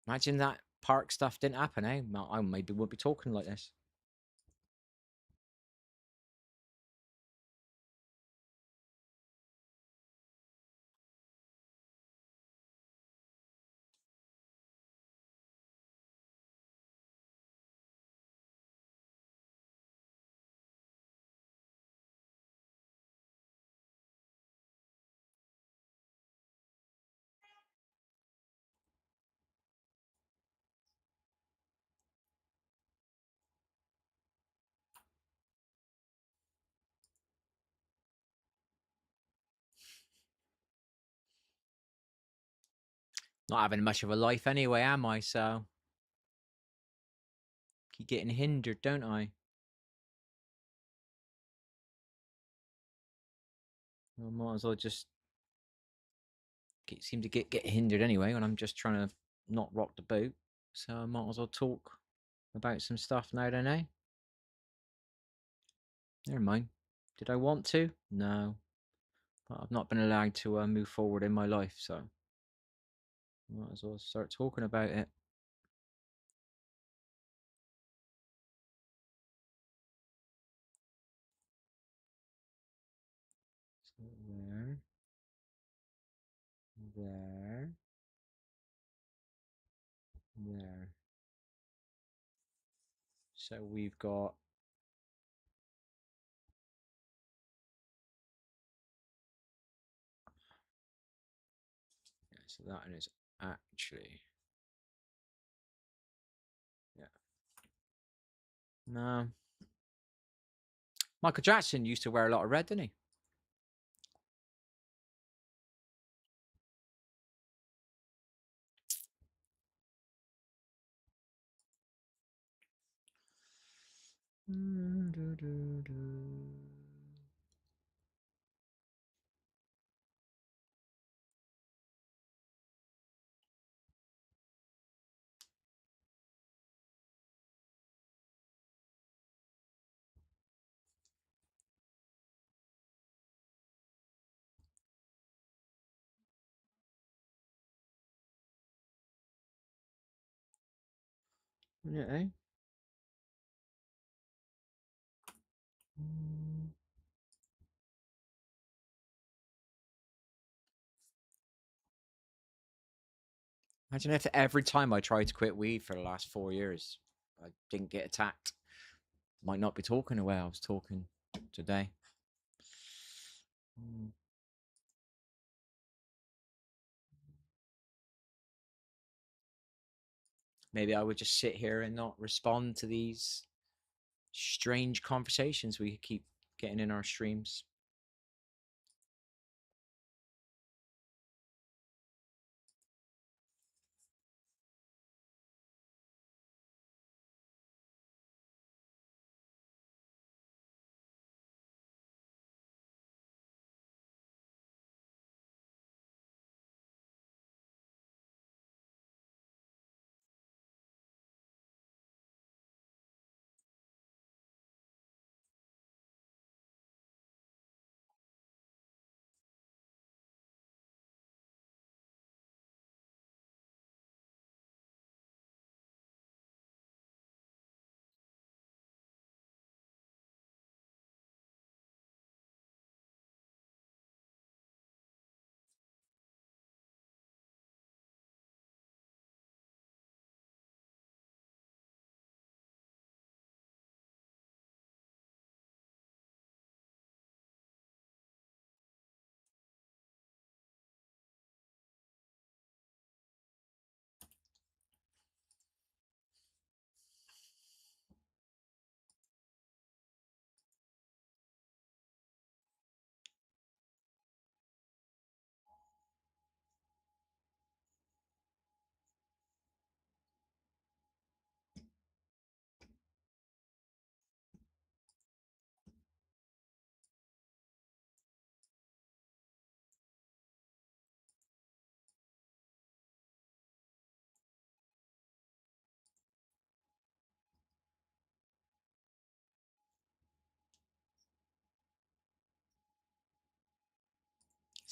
Imagine that park stuff didn't happen, eh? I maybe wouldn't be talking like this. Not having much of a life anyway, am I? So keep getting hindered, don't I? I might as well just seem to get hindered anyway when I'm just trying to not rock the boat. So I might as well talk about some stuff now, don't I? Never mind. Did I want to? No. But I've not been allowed to move forward in my life, so I might as well start talking about it. So there. So we've got so that one is actually no. Michael Jackson used to wear a lot of red, didn't he? Yeah, eh? Imagine if every time I tried to quit weed for the last 4 years, I didn't get attacked. Might not be talking the way I was talking today. Maybe I would just sit here and not respond to these strange conversations we keep getting in our streams.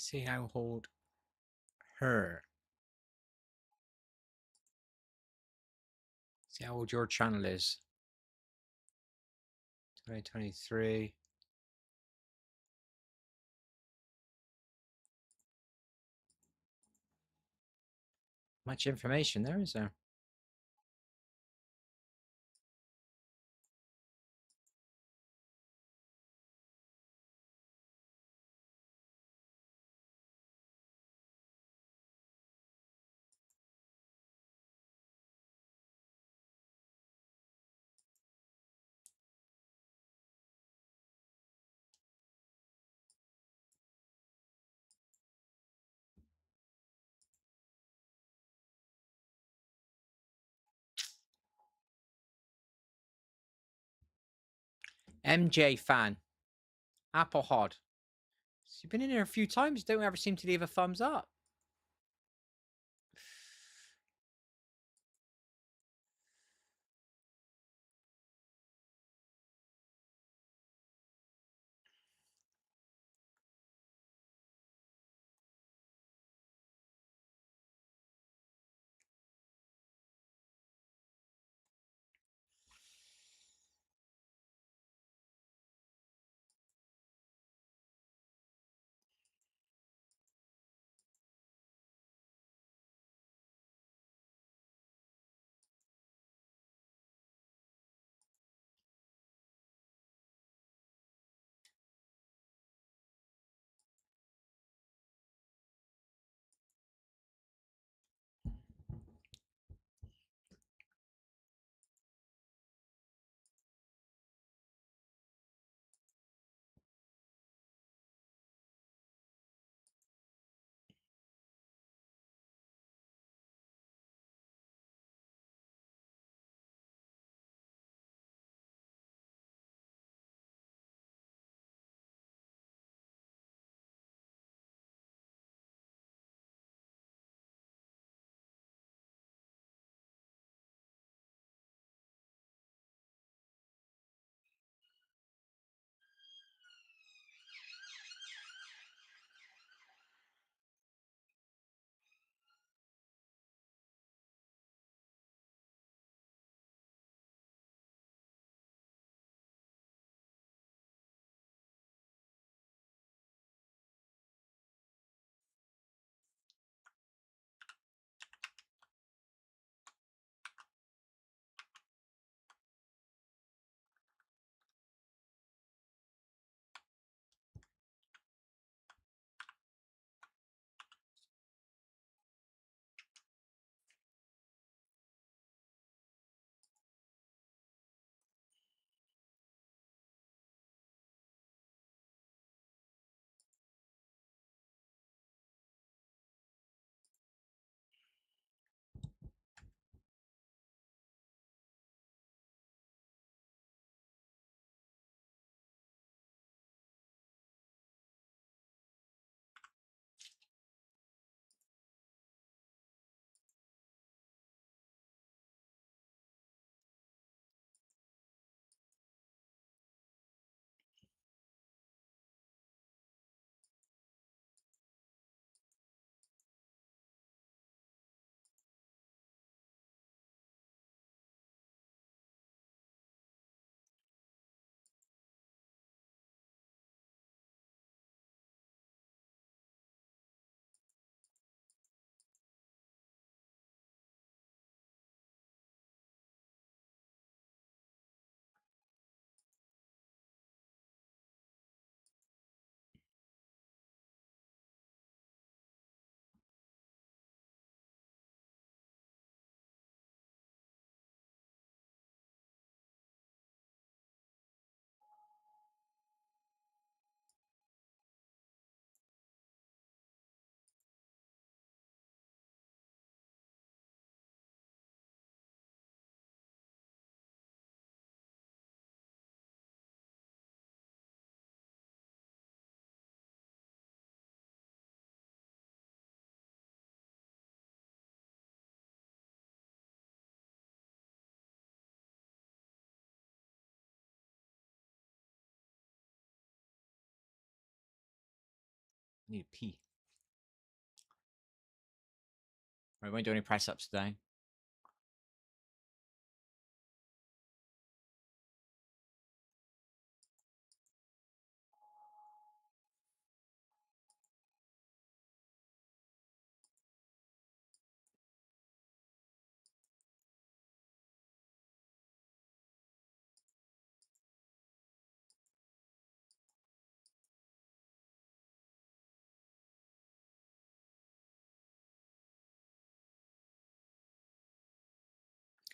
see how old her. See how old your channel is. 2023. Much information there, is there? MJ fan. Apple Hod. So you've been in here a few times, don't ever seem to leave a thumbs up. Need to pee. We won't do any press ups today.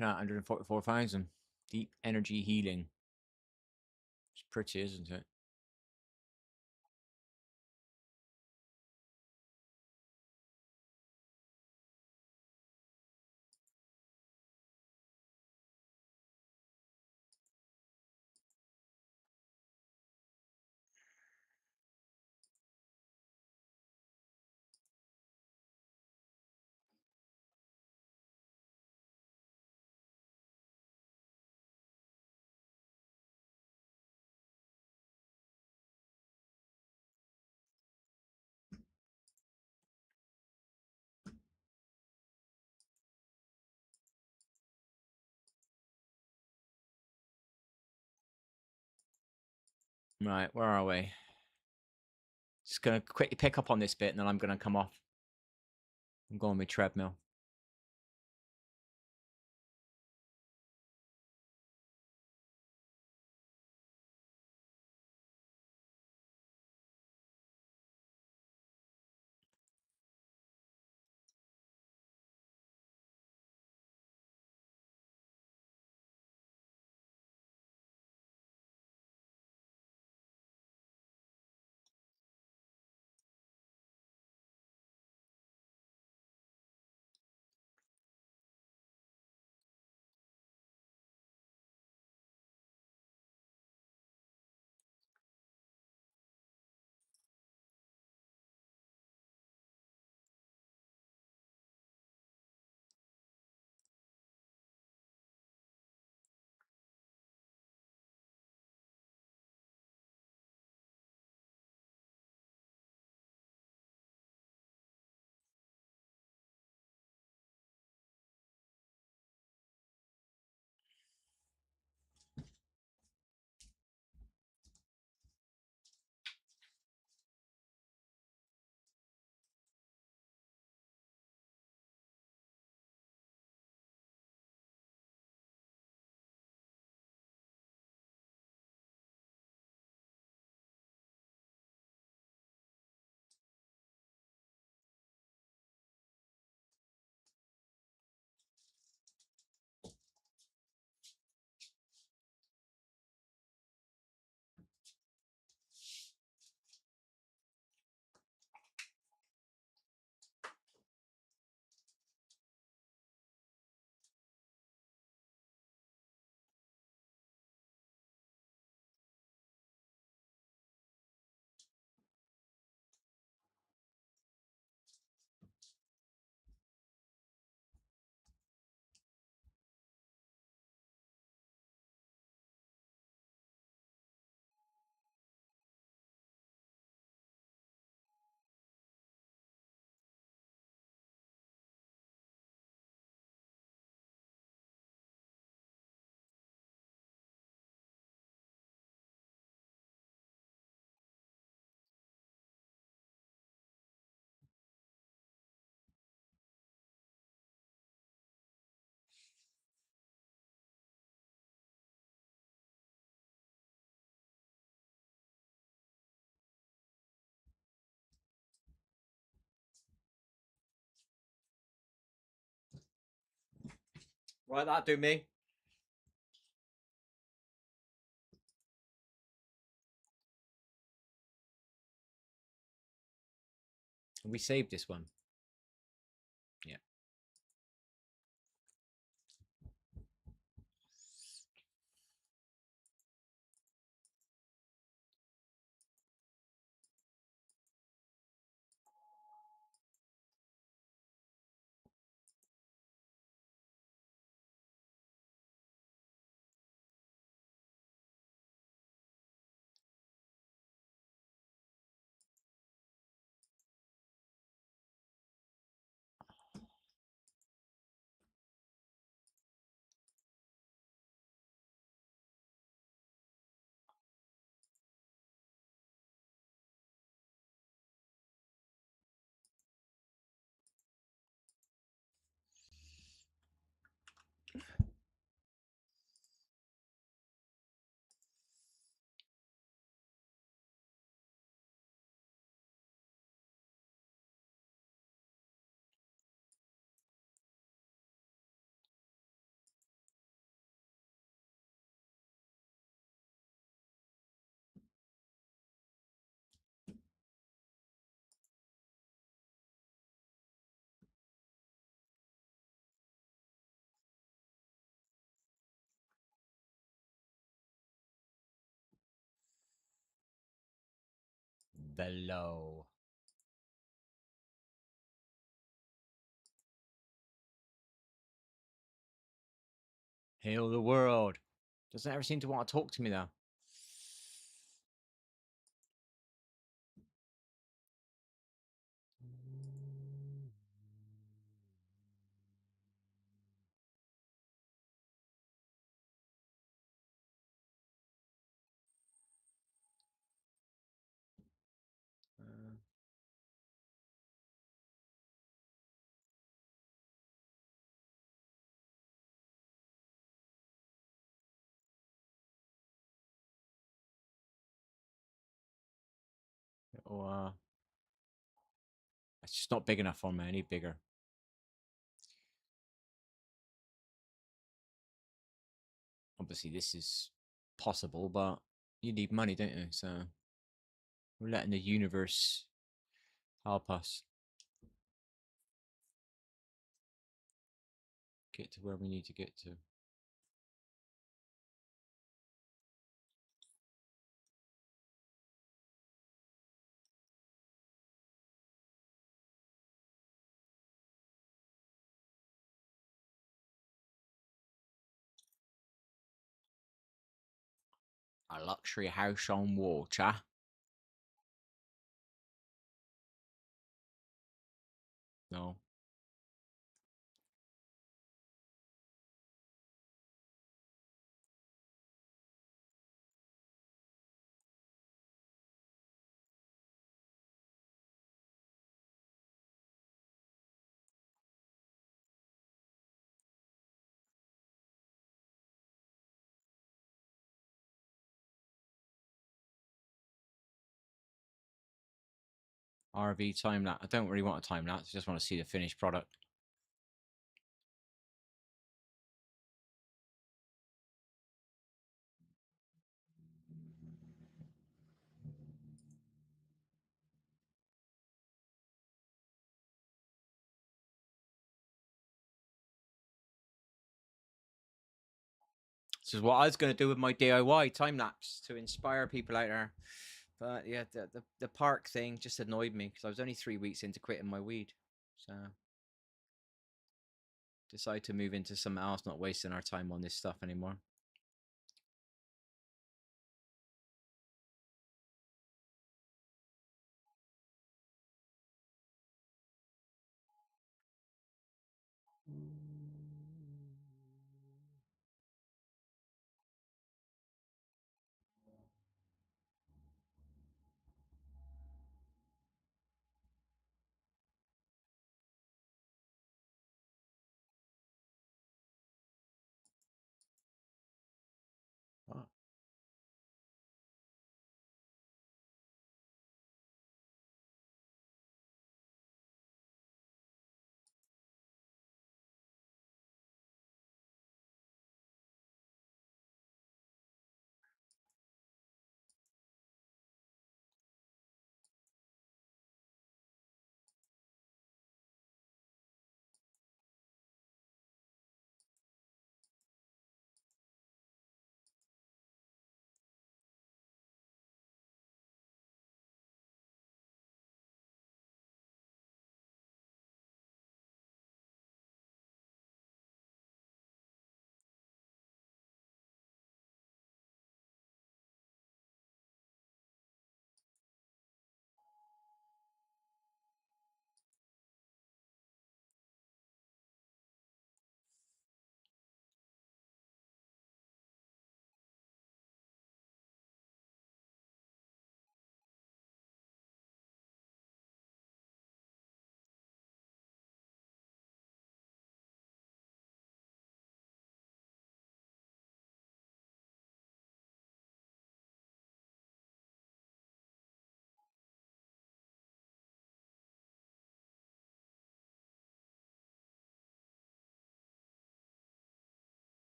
Look at that, 144,000. Deep energy healing. It's pretty, isn't it? Right, where are we? Just going to quickly pick up on this bit and then I'm going to come off. I'm going with treadmill. Right, that'll do me. We saved this one. Yeah. below. Heal the world. Doesn't ever seem to want to talk to me though. Or it's just not big enough for me. I need bigger. Obviously, this is possible, but you need money, don't you? So we're letting the universe help us get to where we need to get to. A luxury house on water. No. RV time lapse. I don't really want a time lapse. I just want to see the finished product. This is what I was going to do with my DIY time lapse to inspire people out there. But yeah, the park thing just annoyed me because I was only 3 weeks into quitting my weed. So decide to move into something else, not wasting our time on this stuff anymore.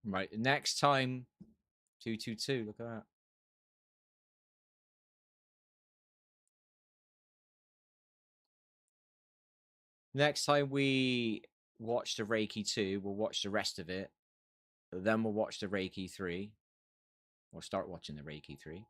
Right, next time, 222. Look at that. Next time we watch the Reiki 2, we'll watch the rest of it. Then we'll watch the Reiki 3. We'll start watching the Reiki 3.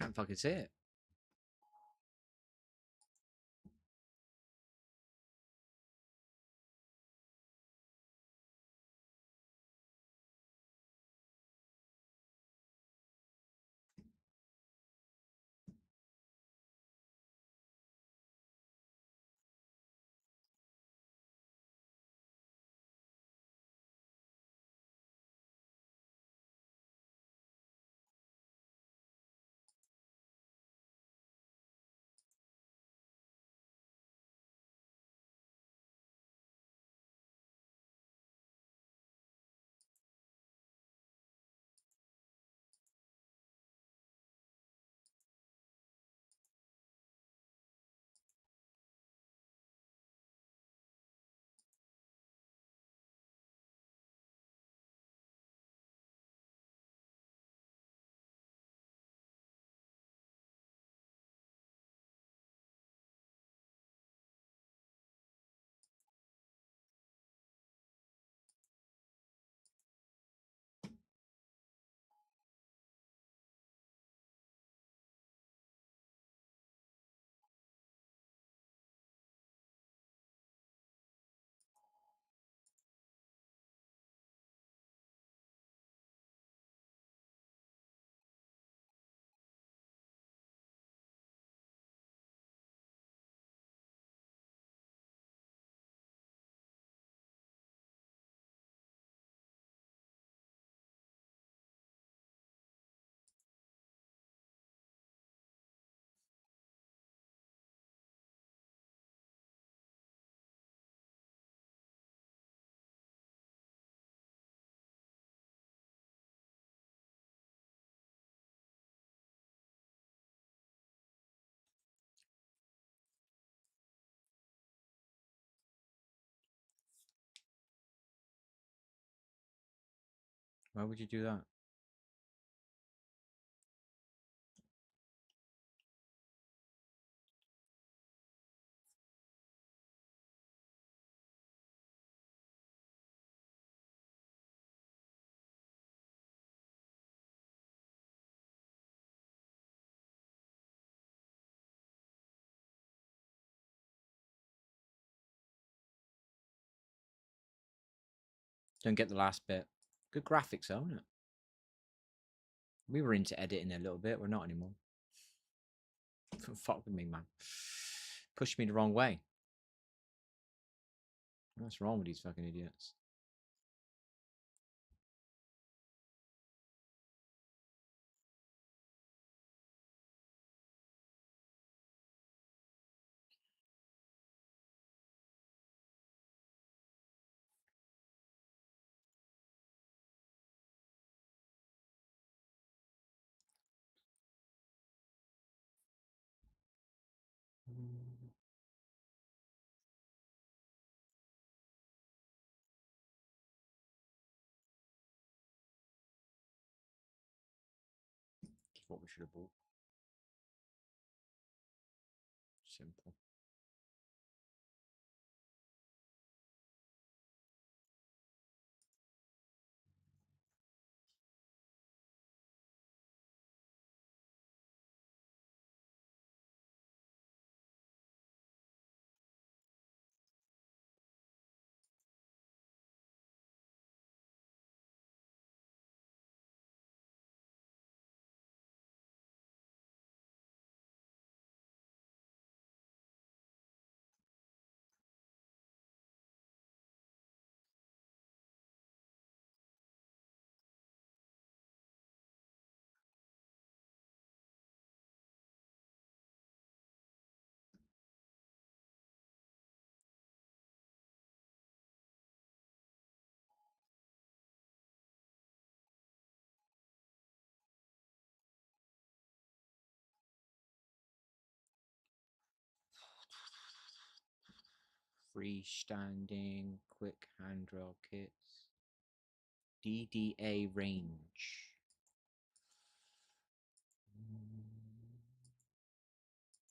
Can't fucking see it. Why would you do that? Don't get the last bit. Good graphics, though, isn't it? We were into editing a little bit. We're not anymore. Fuck with me, man. Pushed me the wrong way. What's wrong with these fucking idiots? what we should have bought. Simple. Freestanding quick handrail kits. DDA range.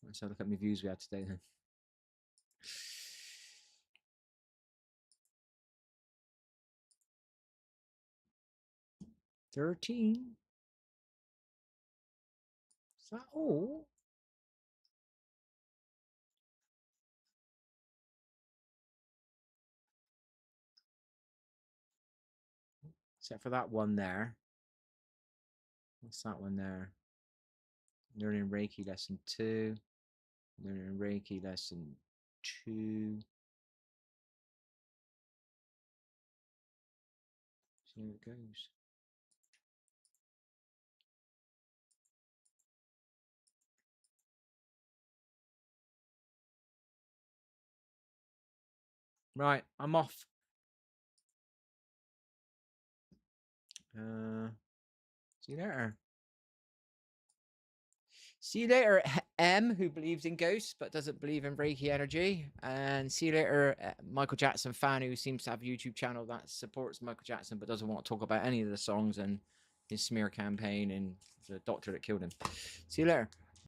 Let's have a look at my views we had today then. $13. Is that all? Except for that one there. What's that one there? Learning Reiki lesson 2. Learning Reiki lesson 2. See how it goes. Right, I'm off. See you later. See you later, M, who believes in ghosts but doesn't believe in Reiki energy. And see you later, Michael Jackson fan who seems to have a YouTube channel that supports Michael Jackson but doesn't want to talk about any of the songs and his smear campaign and the doctor that killed him. See you later.